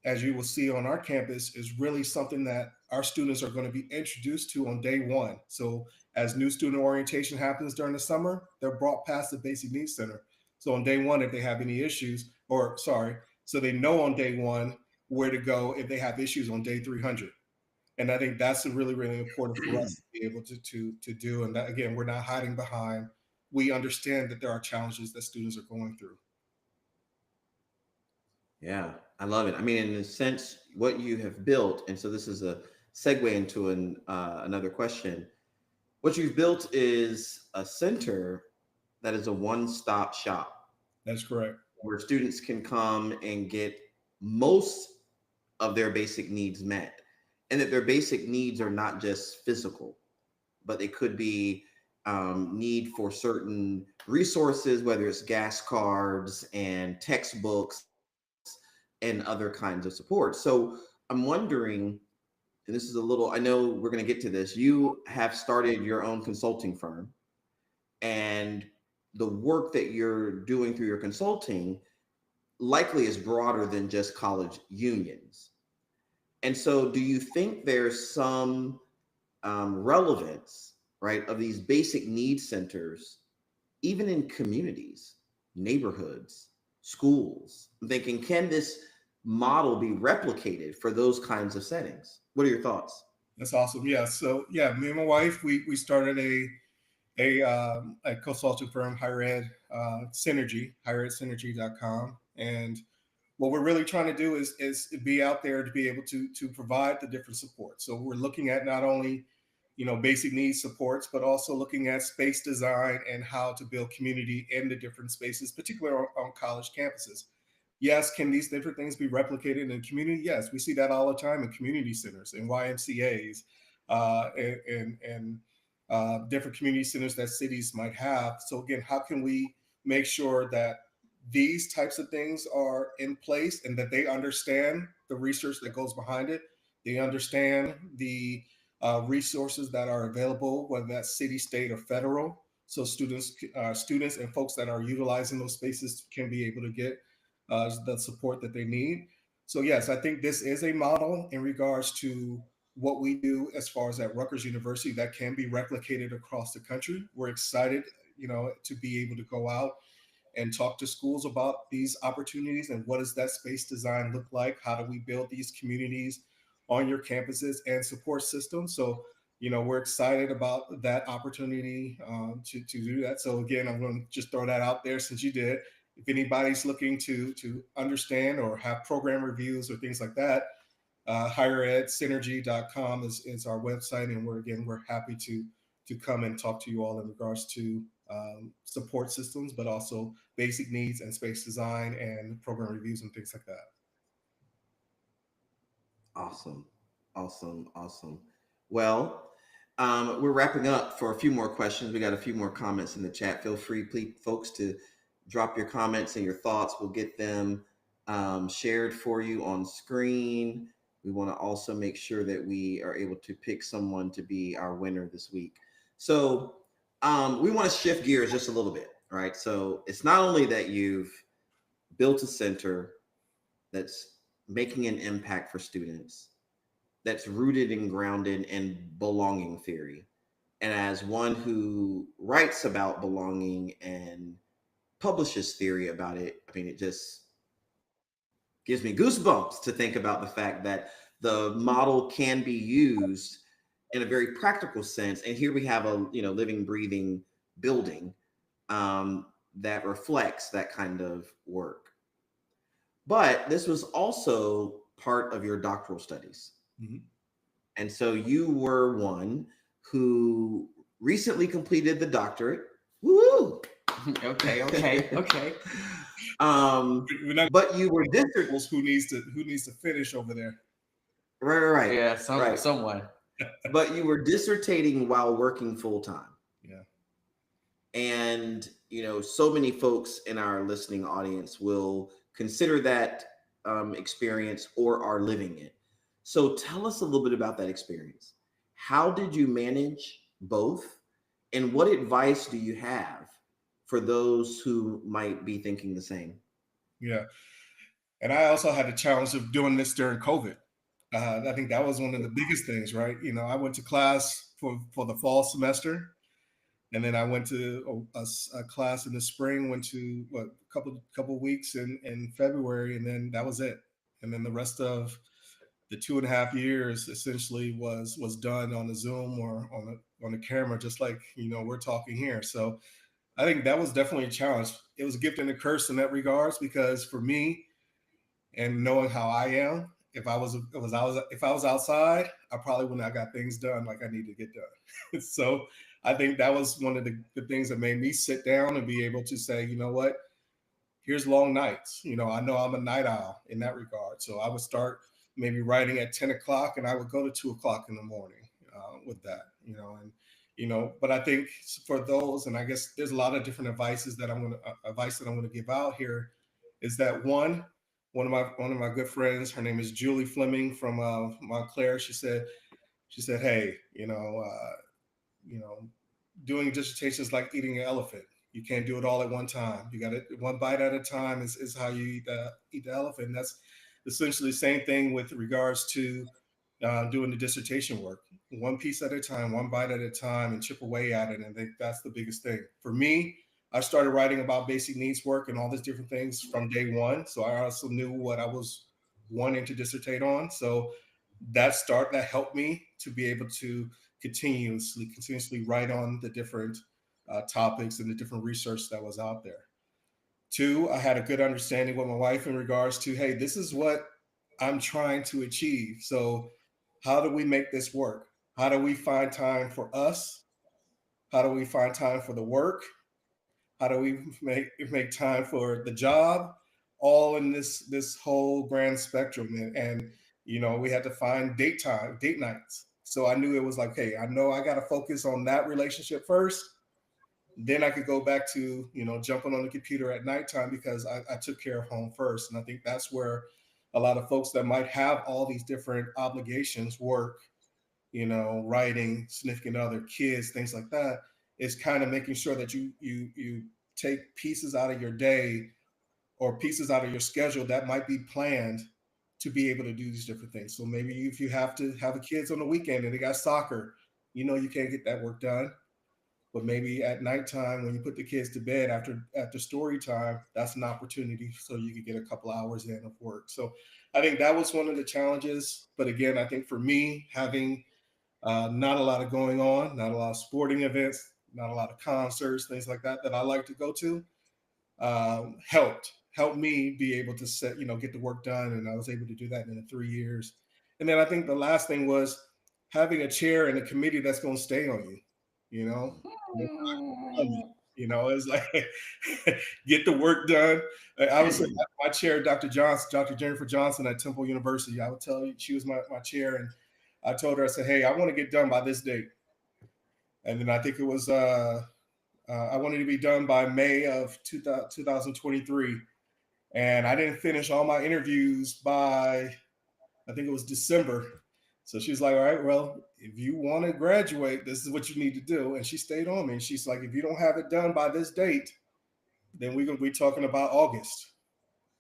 as you will see on our campus, is really something that our students are going to be introduced to on day one. So as new student orientation happens during the summer, they're brought past the Basic Needs Center. So on day one, if they have any issues, so they know on day one where to go if they have issues on day 300. And I think that's really, really important for us to be able to do. And that, again, we're not hiding behind. We understand that there are challenges that students are going through. Yeah, I love it. I mean, in a sense, what you have built, and so this is a segue into another question. What you've built is a center that is a one-stop shop That's correct. where students can come and get most of their basic needs met, and that their basic needs are not just physical, but they could be need for certain resources, whether it's gas cards and textbooks and other kinds of support. So I'm wondering, and this is a little, I know we're going to get to this, you have started your own consulting firm, and the work that you're doing through your consulting likely is broader than just college unions. And so do you think there's some relevance, right, of these basic needs centers, even in communities, neighborhoods, schools? I'm thinking, can this model be replicated for those kinds of settings? What are your thoughts? That's awesome. Yeah. So yeah, me and my wife, we started a consulting firm, Higher Ed Synergy, higheredsynergy.com. And what we're really trying to do is be out there to be able to provide the different support. So we're looking at not only basic needs supports, but also looking at space design and how to build community in the different spaces, particularly on college campuses. Yes, can these different things be replicated in the community? Yes, we see that all the time in community centers and YMCA's and different community centers that cities might have. So again, how can we make sure that these types of things are in place and that they understand the research that goes behind it? They understand the resources that are available, whether that's city, state, or federal. So students and folks that are utilizing those spaces can be able to get the support that they need. So yes, I think this is a model in regards to what we do as far as at Rutgers University that can be replicated across the country. We're excited, to be able to go out and talk to schools about these opportunities and what does that space design look like? How do we build these communities on your campuses and support systems? So, we're excited about that opportunity to do that. So again, I'm going to just throw that out there since you did. If anybody's looking to understand or have program reviews or things like that, higheredsynergy.com is our website, and we're happy to come and talk to you all in regards to support systems, but also basic needs and space design and program reviews and things like that. Awesome. Awesome. Awesome. Well, we're wrapping up for a few more questions. We got a few more comments in the chat. Feel free, please, folks, to drop your comments and your thoughts. We'll get them shared for you on screen. We want to also make sure that we are able to pick someone to be our winner this week. So we want to shift gears just a little bit, right? So it's not only that you've built a center that's making an impact for students, that's rooted and grounded in belonging theory. And as one who writes about belonging and publishes theory about it, I mean, it just gives me goosebumps to think about the fact that the model can be used in a very practical sense. And here we have a living, breathing building that reflects that kind of work. But this was also part of your doctoral studies. Mm-hmm. And so you were one who recently completed the doctorate. Woo! Okay. But you were district. Who needs to finish over there? Right. Yeah, someone. But you were dissertating while working full time. Yeah. And so many folks in our listening audience will consider that experience or are living it. So tell us a little bit about that experience. How did you manage both? And what advice do you have for those who might be thinking the same? Yeah. And I also had the challenge of doing this during COVID. I think that was one of the biggest things, right? I went to class for the fall semester, and then I went to a class in the spring, went to a couple weeks in February, and then that was it. And then the rest of the 2.5 years essentially was done on the Zoom or on the camera, just like we're talking here. So I think that was definitely a challenge. It was a gift and a curse in that regards, because for me, and knowing how I am, if I was outside, I probably wouldn't have got things done like I need to get done. So I think that was one of the things that made me sit down and be able to say, you know what, here's long nights. I know I'm a night owl in that regard. So I would start maybe writing at 10 o'clock and I would go to 2 o'clock in the morning with that, but I think for those, and I guess there's a lot of different advice that I'm going to give out here, is that one of my good friends, her name is Julie Fleming from Montclair. She said, hey, doing dissertations like eating an elephant. You can't do it all at one time. You got it one bite at a time is how you eat the elephant. And that's essentially the same thing with regards to doing the dissertation work. One piece at a time, one bite at a time, and chip away at it. And I think that's the biggest thing. For me, I started writing about basic needs work and all these different things from day one. So I also knew what I was wanting to dissertate on. So that helped me to be able to continuously write on the different topics and the different research that was out there. Two, I had a good understanding with my wife in regards to, hey, this is what I'm trying to achieve. So, how do we make this work? How do we find time for us? How do we find time for the work? How do we make time for the job? All in this whole grand spectrum, and we had to find date nights. So I knew it was like, hey, I know I got to focus on that relationship first. Then I could go back to jumping on the computer at nighttime because I took care of home first. And I think that's where a lot of folks that might have all these different obligations, work, writing, significant other, kids, things like that, is kind of making sure that you take pieces out of your day or pieces out of your schedule that might be planned to be able to do these different things. So maybe if you have to have the kids on the weekend and they got soccer, you can't get that work done. But maybe at nighttime when you put the kids to bed after story time, that's an opportunity so you could get a couple hours in of work. So I think that was one of the challenges. But again, I think for me, having not a lot of going on, not a lot of sporting events, not a lot of concerts, things like that I like to go to, helped me be able to get the work done. And I was able to do that in the 3 years. And then I think the last thing was having a chair and a committee that's going to stay on you, you know, it's like get the work done. I would say my chair, Dr. Jennifer Johnson at Temple University, I would tell you, she was my chair. And I told her, I said, hey, I want to get done by this date. And then I think it was, I wanted to be done by May of 2023. And I didn't finish all my interviews by, I think it was December. So she was like, all right, well, if you want to graduate, this is what you need to do. And she stayed on me. And she's like, if you don't have it done by this date, then we're going to be talking about August.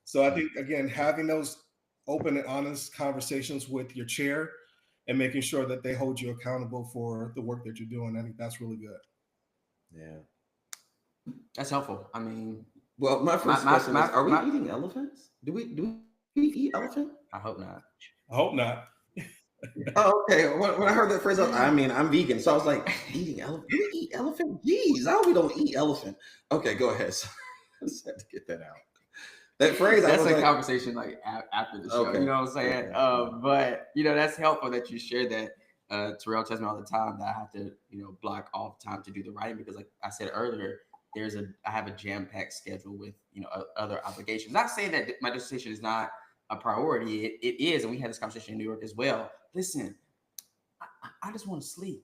So I think, again, having those open and honest conversations with your chair and making sure that they hold you accountable for the work that you're doing, I think that's really good. Yeah. That's helpful. I mean, well, my first question is, are we eating elephants? Do we eat elephant? I hope not. I hope not. Oh, okay. When I heard that phrase, I'm vegan, so I was like, eating elephant? Do we eat elephant? Jeez, I hope we don't eat elephant. Okay, go ahead. So I just had to get that out. That phrase, that's a conversation like after the show. Okay. You know what I'm saying? Okay. But that's helpful that you share that. Terrell tells me all the time that I have to, block off time to do the writing because, like I said earlier, I have a jam-packed schedule with other obligations. Not saying that my dissertation is not a priority. It is, and we had this conversation in New York as well. Listen, I just want to sleep.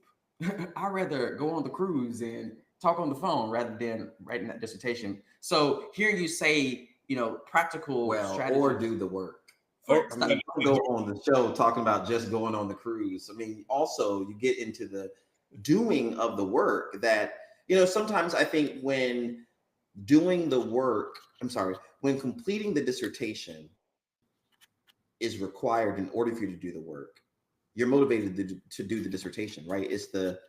I'd rather go on the cruise and talk on the phone rather than writing that dissertation. So hearing you say, practical strategies. Or do the work. Or go on the show talking about just going on the cruise. I mean, also you get into the doing of the work that, sometimes I think when doing the work, when completing the dissertation is required in order for you to do the work, you're motivated to do the dissertation, right? It's the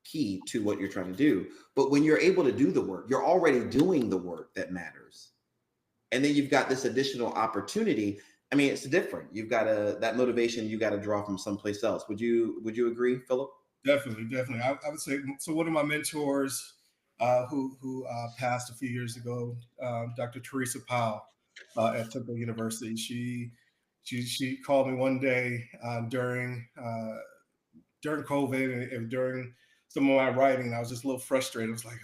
key to what you're trying to do. But when you're able to do the work, you're already doing the work that matters. And then you've got this additional opportunity. I mean, it's different. You've got that motivation you got to draw from someplace else. Would you agree, Philip? Definitely. I would say, so one of my mentors who passed a few years ago, Dr. Teresa Powell at Temple University, she called me one day during COVID and during some of my writing. I was just a little frustrated. I was like,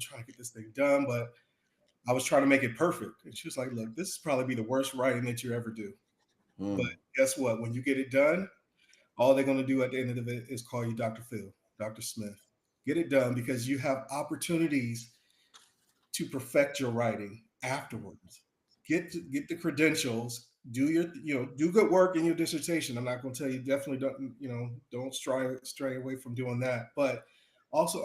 trying to get this thing done, but I was trying to make it perfect. And she was like, look, this is probably be the worst writing that you ever do. But guess what? When you get it done, all they're going to do at the end of it is call you Dr. Phil, Dr. Smith. Get it done because you have opportunities to perfect your writing afterwards. Get the credentials, do good work in your dissertation. I'm not going to tell you, definitely don't stray away from doing that. But also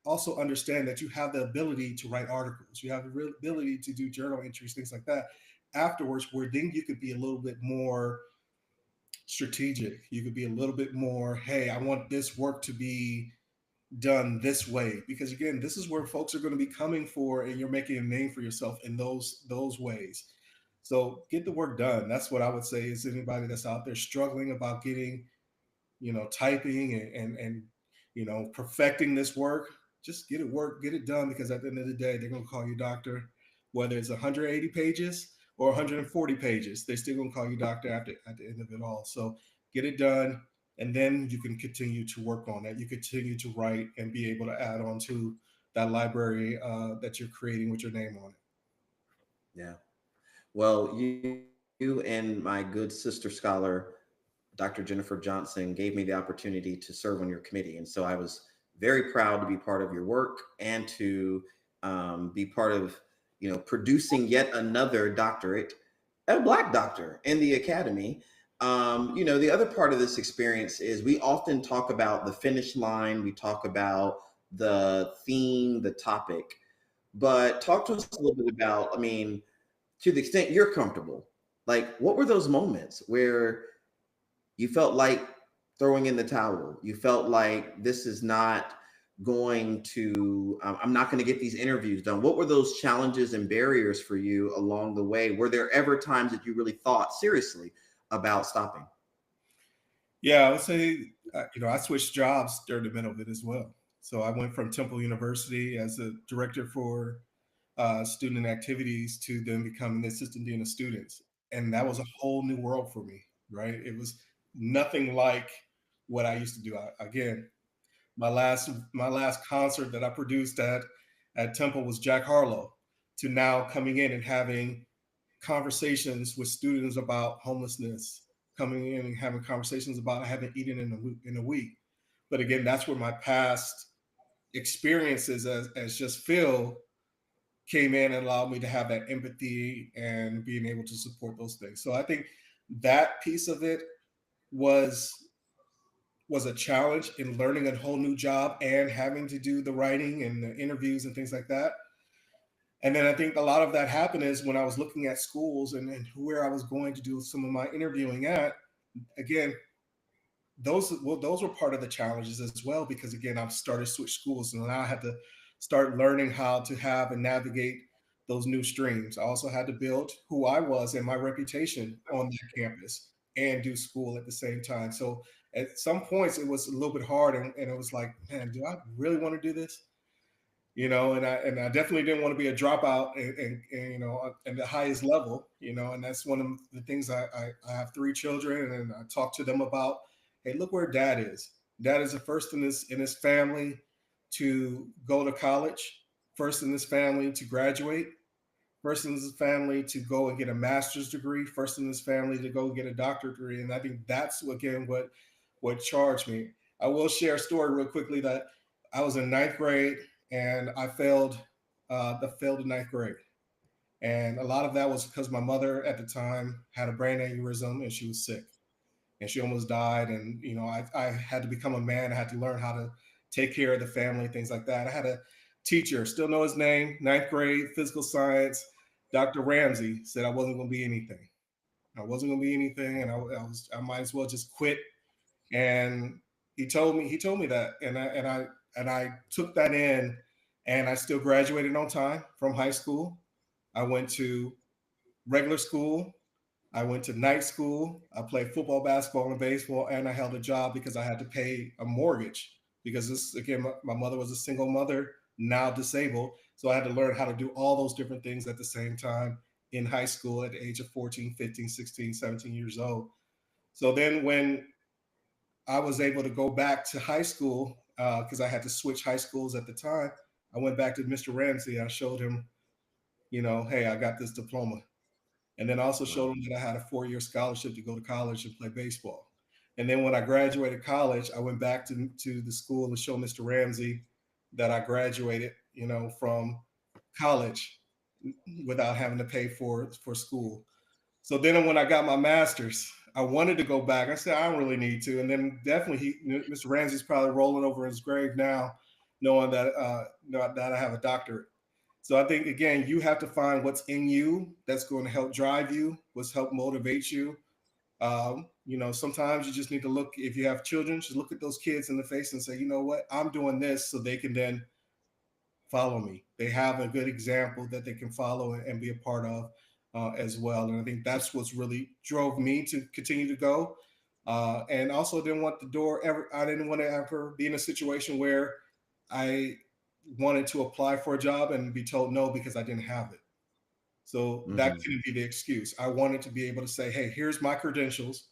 also understand that you have the ability to write articles. You have the ability to do journal entries, things like that afterwards, where then you could be a little bit more strategic. You could be a little bit more, hey, I want this work to be done this way, because again, this is where folks are going to be coming for, and you're making a name for yourself in those ways. So get the work done. That's what I would say is anybody that's out there struggling about getting, typing and perfecting this work, just get it done, because at the end of the day, they're going to call you doctor, whether it's 180 pages or 140 pages. They're still going to call you doctor at the end of it all. So get it done, and then you can continue to work on that. You continue to write and be able to add on to that library that you're creating with your name on it. Yeah. Well, you and my good sister scholar, Dr. Jennifer Johnson, gave me the opportunity to serve on your committee. And so I was very proud to be part of your work and to be part of, producing yet another doctorate, a Black doctor in the academy. The other part of this experience is we often talk about the finish line, we talk about the theme, the topic, but talk to us a little bit about, to the extent you're comfortable, like what were those moments where you felt like throwing in the towel? You felt like this is not going to, I'm not going to get these interviews done. What were those challenges and barriers for you along the way? Were there ever times that you really thought seriously about stopping? Yeah, I would say, I switched jobs during the middle of it as well. So I went from Temple University as a director for student activities to then becoming the assistant dean of students. And that was a whole new world for me, right? It was nothing like what I used to do. Again, my last concert that I produced at Temple was Jack Harlow, to now coming in and having conversations with students about homelessness, coming in and having conversations about I haven't eaten in a week. But again, that's where my past experiences as just Phil came in and allowed me to have that empathy and being able to support those things. So I think that piece of it was was a challenge in learning a whole new job and having to do the writing and the interviews and things like that. And then I think a lot of that happened is when I was looking at schools and where I was going to do some of my interviewing at. Again, those were part of the challenges as well, because again, I've started to switch schools, and now I had to start learning how to have and navigate those new streams. I also had to build who I was and my reputation on that campus and do school at the same time. So at some points it was a little bit hard, and it was like, man, do I really want to do this? And I definitely didn't want to be a dropout, and at the highest level, and that's one of the things. I have three children, and I talk to them about, hey, look where dad is. Dad is the first in his family to go to college, first in his family to graduate, first in his family to go and get a master's degree, first in his family to go get a doctorate degree. And I think that's again what charged me. I will share a story real quickly that I was in ninth grade and I failed in ninth grade. And a lot of that was because my mother at the time had a brain aneurysm and she was sick and she almost died. And, I had to become a man. I had to learn how to take care of the family, things like that. I had a teacher, still know his name, ninth grade, physical science, Dr. Ramsey, said I wasn't going to be anything. I wasn't going to be anything. And I might as well just quit. And he told me that. And I took that in, and I still graduated on time from high school. I went to regular school. I went to night school. I played football, basketball, and baseball, and I held a job because I had to pay a mortgage. Because this, again, my mother was a single mother, now disabled. So I had to learn how to do all those different things at the same time in high school at the age of 14, 15, 16, 17 years old. So then when I was able to go back to high school, because I had to switch high schools at the time, I went back to Mr. Ramsey. I showed him, hey, I got this diploma. And then also Wow. showed him that I had a 4-year scholarship to go to college and play baseball. And then when I graduated college, I went back to the school to show Mr. Ramsey that I graduated, from college without having to pay for school. So then when I got my master's, I wanted to go back. I said, I don't really need to. And then definitely Mr. Ramsey's probably rolling over in his grave now, knowing that I have a doctorate. So I think, again, you have to find what's in you that's going to help drive you, what's help motivate you. Sometimes you just need to look, if you have children, just look at those kids in the face and say, you know what, I'm doing this so they can then follow me. They have a good example that they can follow and be a part of as well. And I think that's what's really drove me to continue to go. And also didn't want the door ever, I didn't want to ever be in a situation where I wanted to apply for a job and be told no because I didn't have it. So that Mhm. couldn't be the excuse. I wanted to be able to say, hey, here's my credentials.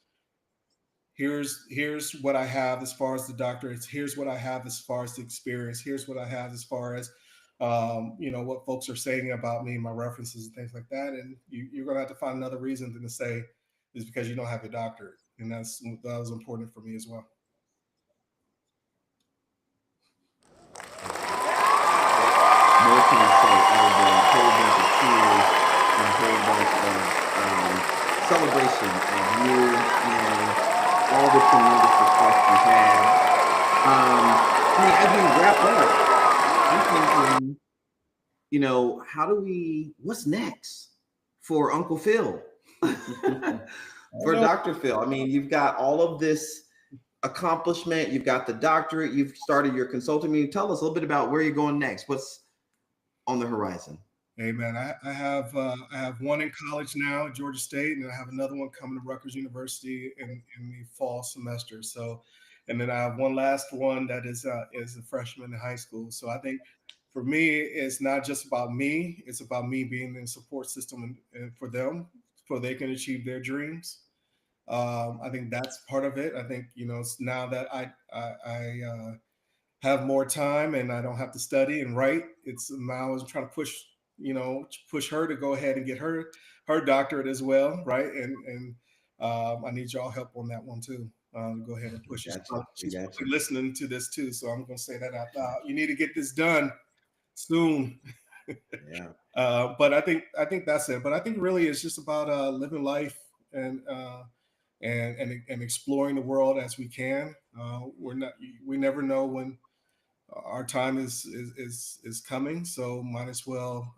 Here's what I have as far as the doctorates. Here's what I have as far as the experience. Here's what I have as far as what folks are saying about me, my references and things like that. And you're going to have to find another reason than to say is because you don't have a doctorate, and that was important for me as well. What more can I say other than a whole bunch of cheers and a whole bunch of celebration of you and all the tremendous success you've had. As we wrap up, I'm thinking, how do what's next for Uncle Phil? For Dr. Phil. I mean, you've got all of this accomplishment, you've got the doctorate, you've started your consulting. I mean, tell us a little bit about where you're going next. What's on the horizon? Hey man, I have one in college now at Georgia State, and I have another one coming to Rutgers University in the fall semester. So, and then I have one last one that is a freshman in high school. So I think for me, it's not just about me; it's about me being in a support system and for them, so they can achieve their dreams. I think that's part of it. I think it's now that I have more time and I don't have to study and write. It's now I was trying to push her to go ahead and get her doctorate as well, right? And I need y'all help on that one too. Go ahead and push. Gotcha. We She's got you. probably listening to this too, so I'm going to say that out loud. You need to get this done soon. Yeah. But I think that's it. But I think really it's just about living life and and exploring the world as we can. We never know when our time is coming, so might as well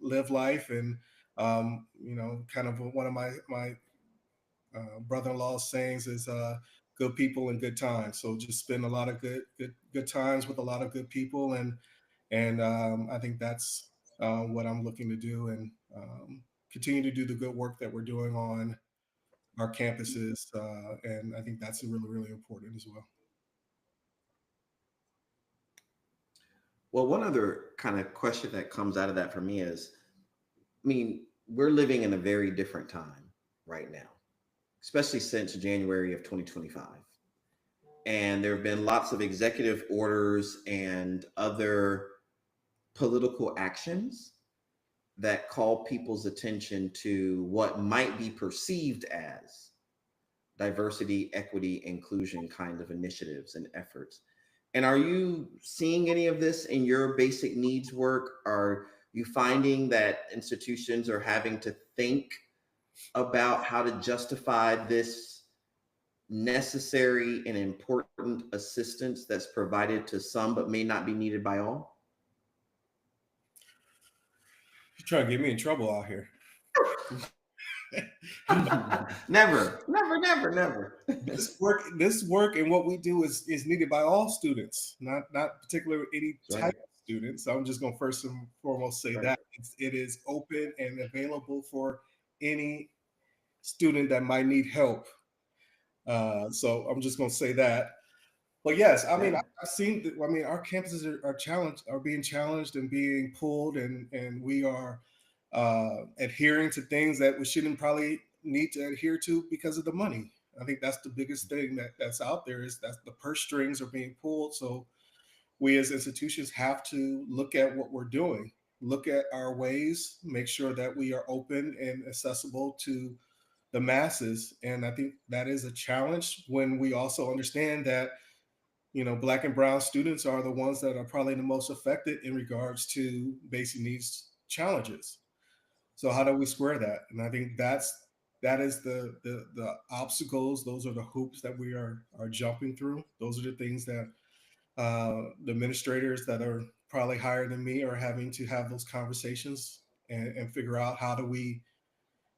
live life and kind of one of my brother-in-law's sayings is good people and good times. So just spend a lot of good times with a lot of good people, and I think that's what I'm looking to do, and continue to do the good work that we're doing on our campuses, and I think that's really really important as well. Well, one other kind of question that comes out of that for me is, I mean, we're living in a very different time right now, especially since January of 2025. And there have been lots of executive orders and other political actions that call people's attention to what might be perceived as diversity, equity, inclusion kind of initiatives and efforts. And are you seeing any of this in your basic needs work? Are you finding that institutions are having to think about how to justify this necessary and important assistance that's provided to some but may not be needed by all? You're trying to get me in trouble out here. Never, never, never, never. This work and what we do is needed by all students, not particularly any That's type right. of student. So I'm just going to first and foremost say Right. that it is open and available for any student that might need help. So I'm just going to say that. But yes, I mean Yeah. I've seen. I mean our campuses are challenged, are being challenged and being pulled, and we are adhering to things that we shouldn't probably need to adhere to because of the money. I think that's the biggest thing that's out there is that the purse strings are being pulled. So we as institutions have to look at what we're doing, look at our ways, make sure that we are open and accessible to the masses. And I think that is a challenge when we also understand that Black and brown students are the ones that are probably the most affected in regards to basic needs challenges. So how do we square that? And I think that is the obstacles. Those are the hoops that we are jumping through. Those are the things that the administrators that are probably higher than me are having to have those conversations and figure out how do we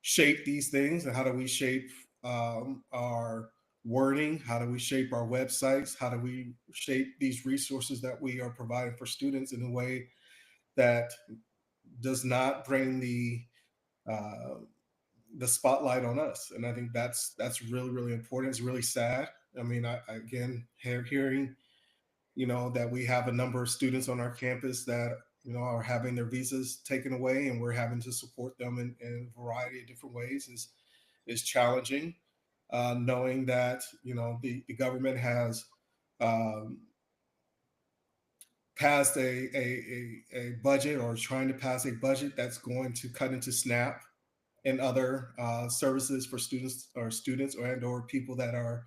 shape these things and how do we shape our wording, how do we shape our websites, how do we shape these resources that we are providing for students in a way that does not bring uh, the spotlight on us. And I think that's really really important. It's really sad. I mean, I again hearing that we have a number of students on our campus that are having their visas taken away, and we're having to support them in a variety of different ways is challenging. Knowing that the government has um, passed a budget, or is trying to pass a budget that's going to cut into SNAP and other services for students or people that are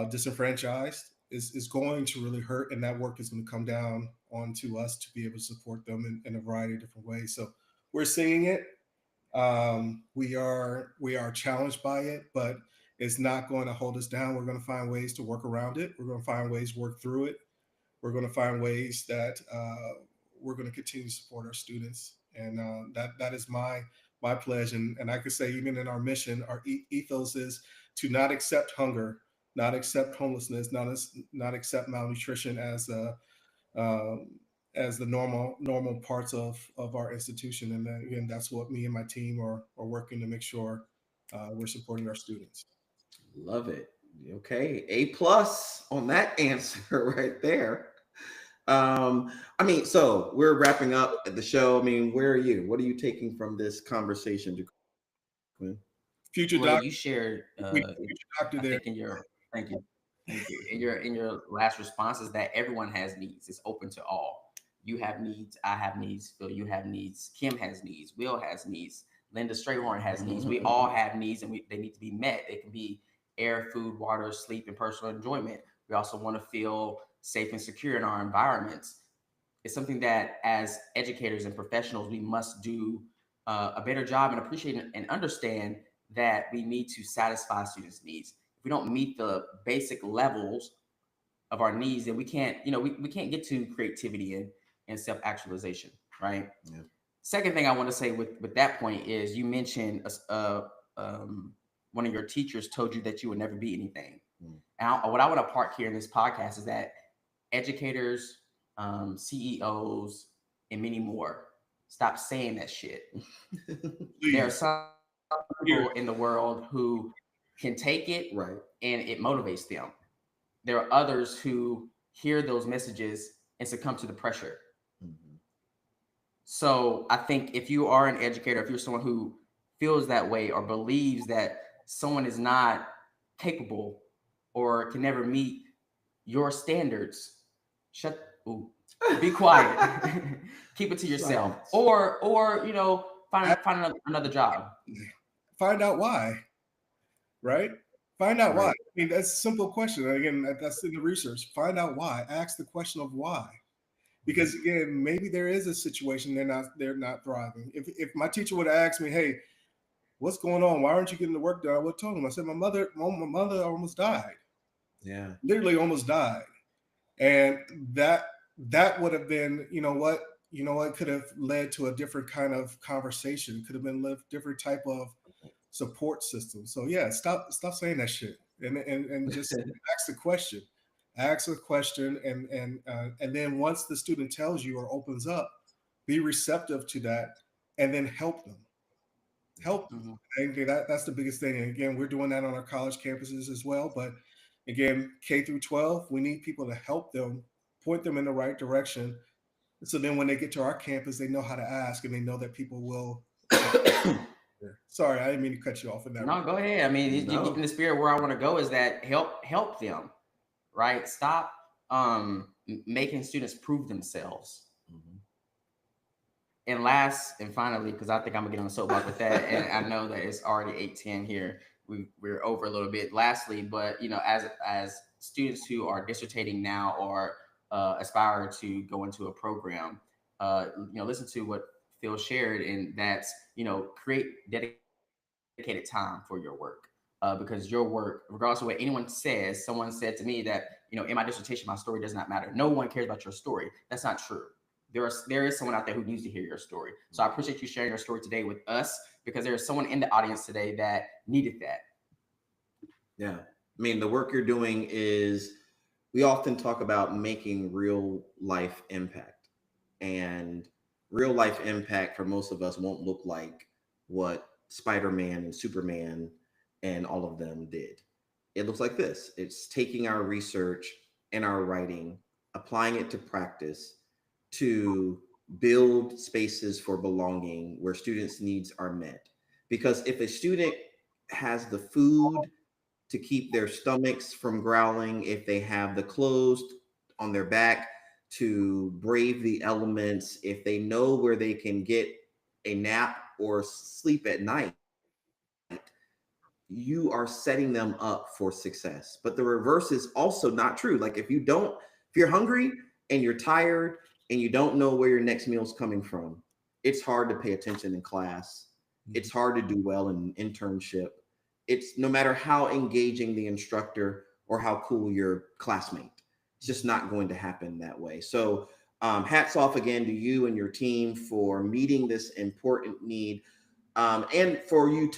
disenfranchised, is going to really hurt, and that work is going to come down onto us to be able to support them in a variety of different ways. So we're seeing it. We are challenged by it, but it's not going to hold us down. We're going to find ways to work around it. We're going to find ways to work through it. We're going to find ways that we're going to continue to support our students, and that is my pledge. And I could say, even in our mission, our ethos is to not accept hunger, not accept homelessness, not accept malnutrition as the normal parts of our institution. And then, again, that's what me and my team are working to make sure we're supporting our students. Love it. Okay, A+ on that answer right there. I mean, so we're wrapping up the show. I mean, where are you? What are you taking from this conversation, Quinn? Future Well, doc, you shared, future doctor I there. think in your thank you in your last responses that everyone has needs. It's open to all. You have needs. I have needs. Phil, you have needs. Kim has needs. Will has needs. Linda Strayhorn has needs. We all have needs, and they need to be met. They can be air, food, water, sleep, and personal enjoyment. We also want to feel safe and secure in our environments. It's something that, as educators and professionals, we must do a better job and appreciate and understand that we need to satisfy students' needs. If we don't meet the basic levels of our needs, then we can't, we can't get to creativity and self-actualization, right? Yeah. Second thing I want to say with that point is, you mentioned one of your teachers told you that you would never be anything. And what I want to park here in this podcast is that educators, CEOs, and many more, stop saying that shit. There are some people in the world who can take it, Right. and it motivates them. There are others who hear those messages and succumb to the pressure. Mhm. So I think if you are an educator, if you're someone who feels that way or believes that someone is not capable or can never meet your standards, be quiet. Keep it to yourself. Silence. Or find another job. Find out why, right? Find out why. Right. I mean, that's a simple question. Again, that's in the research. Find out why. Ask the question of why. Because, again, maybe there is a situation they're not thriving. If my teacher would have asked me, "Hey, what's going on? Why aren't you getting the work done?" I would have told him. I said, my mother almost died. Yeah. Literally almost died. And that would have been, could have led to a different kind of conversation. Could have been a different type of support system. So yeah, stop saying that shit, and just ask the question. Ask a question, and then once the student tells you or opens up, be receptive to that, and then help them. Help them. Mhm. And that's the biggest thing. And again, we're doing that on our college campuses as well. But again, K through 12, we need people to help them, point them in the right direction. So then when they get to our campus, they know how to ask, and they know that people will. Sorry, I didn't mean to cut you off in that. No, go ahead. I mean, you No. get in the spirit where I want to go is that help them, right? Stop making students prove themselves. Mhm. And last and finally, because I think I'm gonna get on the soapbox with that, and I know that it's already 8:10 here. We're over a little bit. Lastly, but as students who are dissertating now or aspire to go into a program, listen to what Phil shared, and that's create dedicated time for your work. Because your work, regardless of what anyone says, someone said to me that in my dissertation my story does not matter. No one cares about your story. That's not true. There is someone out there who needs to hear your story. So I appreciate you sharing your story today with us, because there is someone in the audience today that needed that. Yeah. I mean, the work you're doing is, we often talk about making real life impact. And real life impact for most of us won't look like what Spider-Man and Superman and all of them did. It looks like this. It's taking our research and our writing applying it to practice to build spaces for belonging where students' needs are met. Because if a student has the food to keep their stomachs from growling, if they have the clothes on their back to brave the elements, if they know where they can get a nap or sleep at night, you are setting them up for success. But the reverse is also not true. Like if you're hungry and you're tired and you don't know where your next meal is coming from, it's hard to pay attention in class. It's hard to do well in an internship. It's no matter how engaging the instructor or how cool your classmate, it's just not going to happen that way. So hats off again to you and your team for meeting this important need. And for you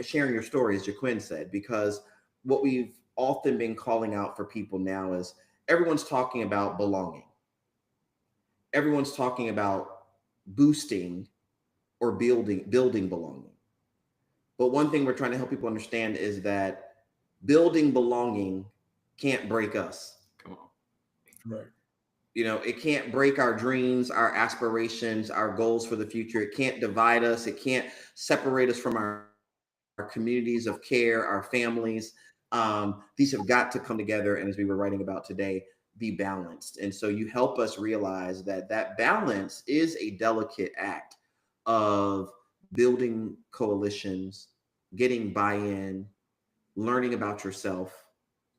sharing your story, as Jaquin said, because what we've often been calling out for people now is everyone's talking about belonging. Everyone's talking about boosting or building belonging. But one thing we're trying to help people understand is that building belonging can't break us. Come on. Right. You know, it can't break our dreams, our aspirations, our goals for the future. It can't divide us. It can't separate us from our communities of care, our families. These have got to come together. And as we were writing about today, be balanced. And so you help us realize that that balance is a delicate act of building coalitions, getting buy-in, learning about yourself,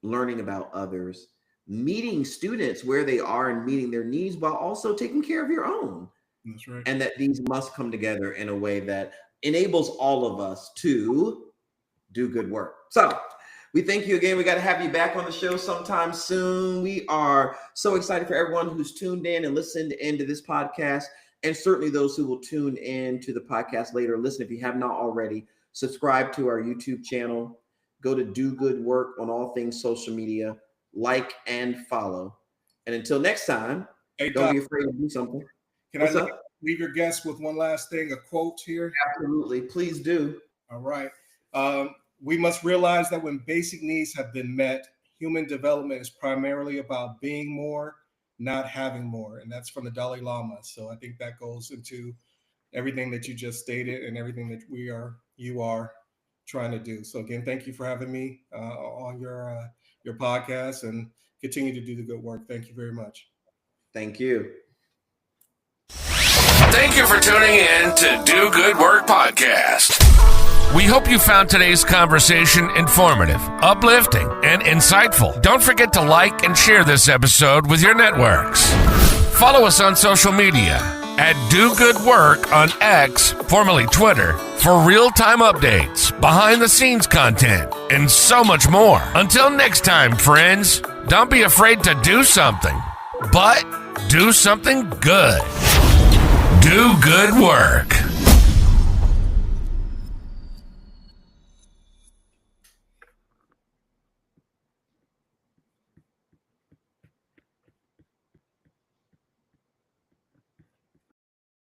learning about others, meeting students where they are and meeting their needs while also taking care of your own. That's right. And that these must come together in a way that enables all of us to do good work. So we thank you again. We got to have you back on the show sometime soon. We are so excited for everyone who's tuned in and listened into this podcast, and certainly those who will tune in to the podcast later. Listen, if you have not already, subscribe to our YouTube channel. Go to Do Good Work on all things social media. Like and follow. And until next time, Hey, don't Doc, be afraid to do something. can What's I up? leave your guests with one last thing, a quote here? Absolutely. Please do. All right. We must realize that when basic needs have been met, human development is primarily about being more, not having more. And that's from the Dalai Lama. So I think that goes into everything that you just stated and everything that you are trying to do. So again, thank you for having me on your podcast, and continue to do the good work. Thank you very much. Thank you. Thank you for tuning in to Do Good Work Podcast. We hope you found today's conversation informative, uplifting, and insightful. Don't forget to like and share this episode with your networks. Follow us on social media at Do Good Work on X, formerly Twitter, for real-time updates, behind-the-scenes content, and so much more. Until next time, friends, don't be afraid to do something, but do something good. Do good work.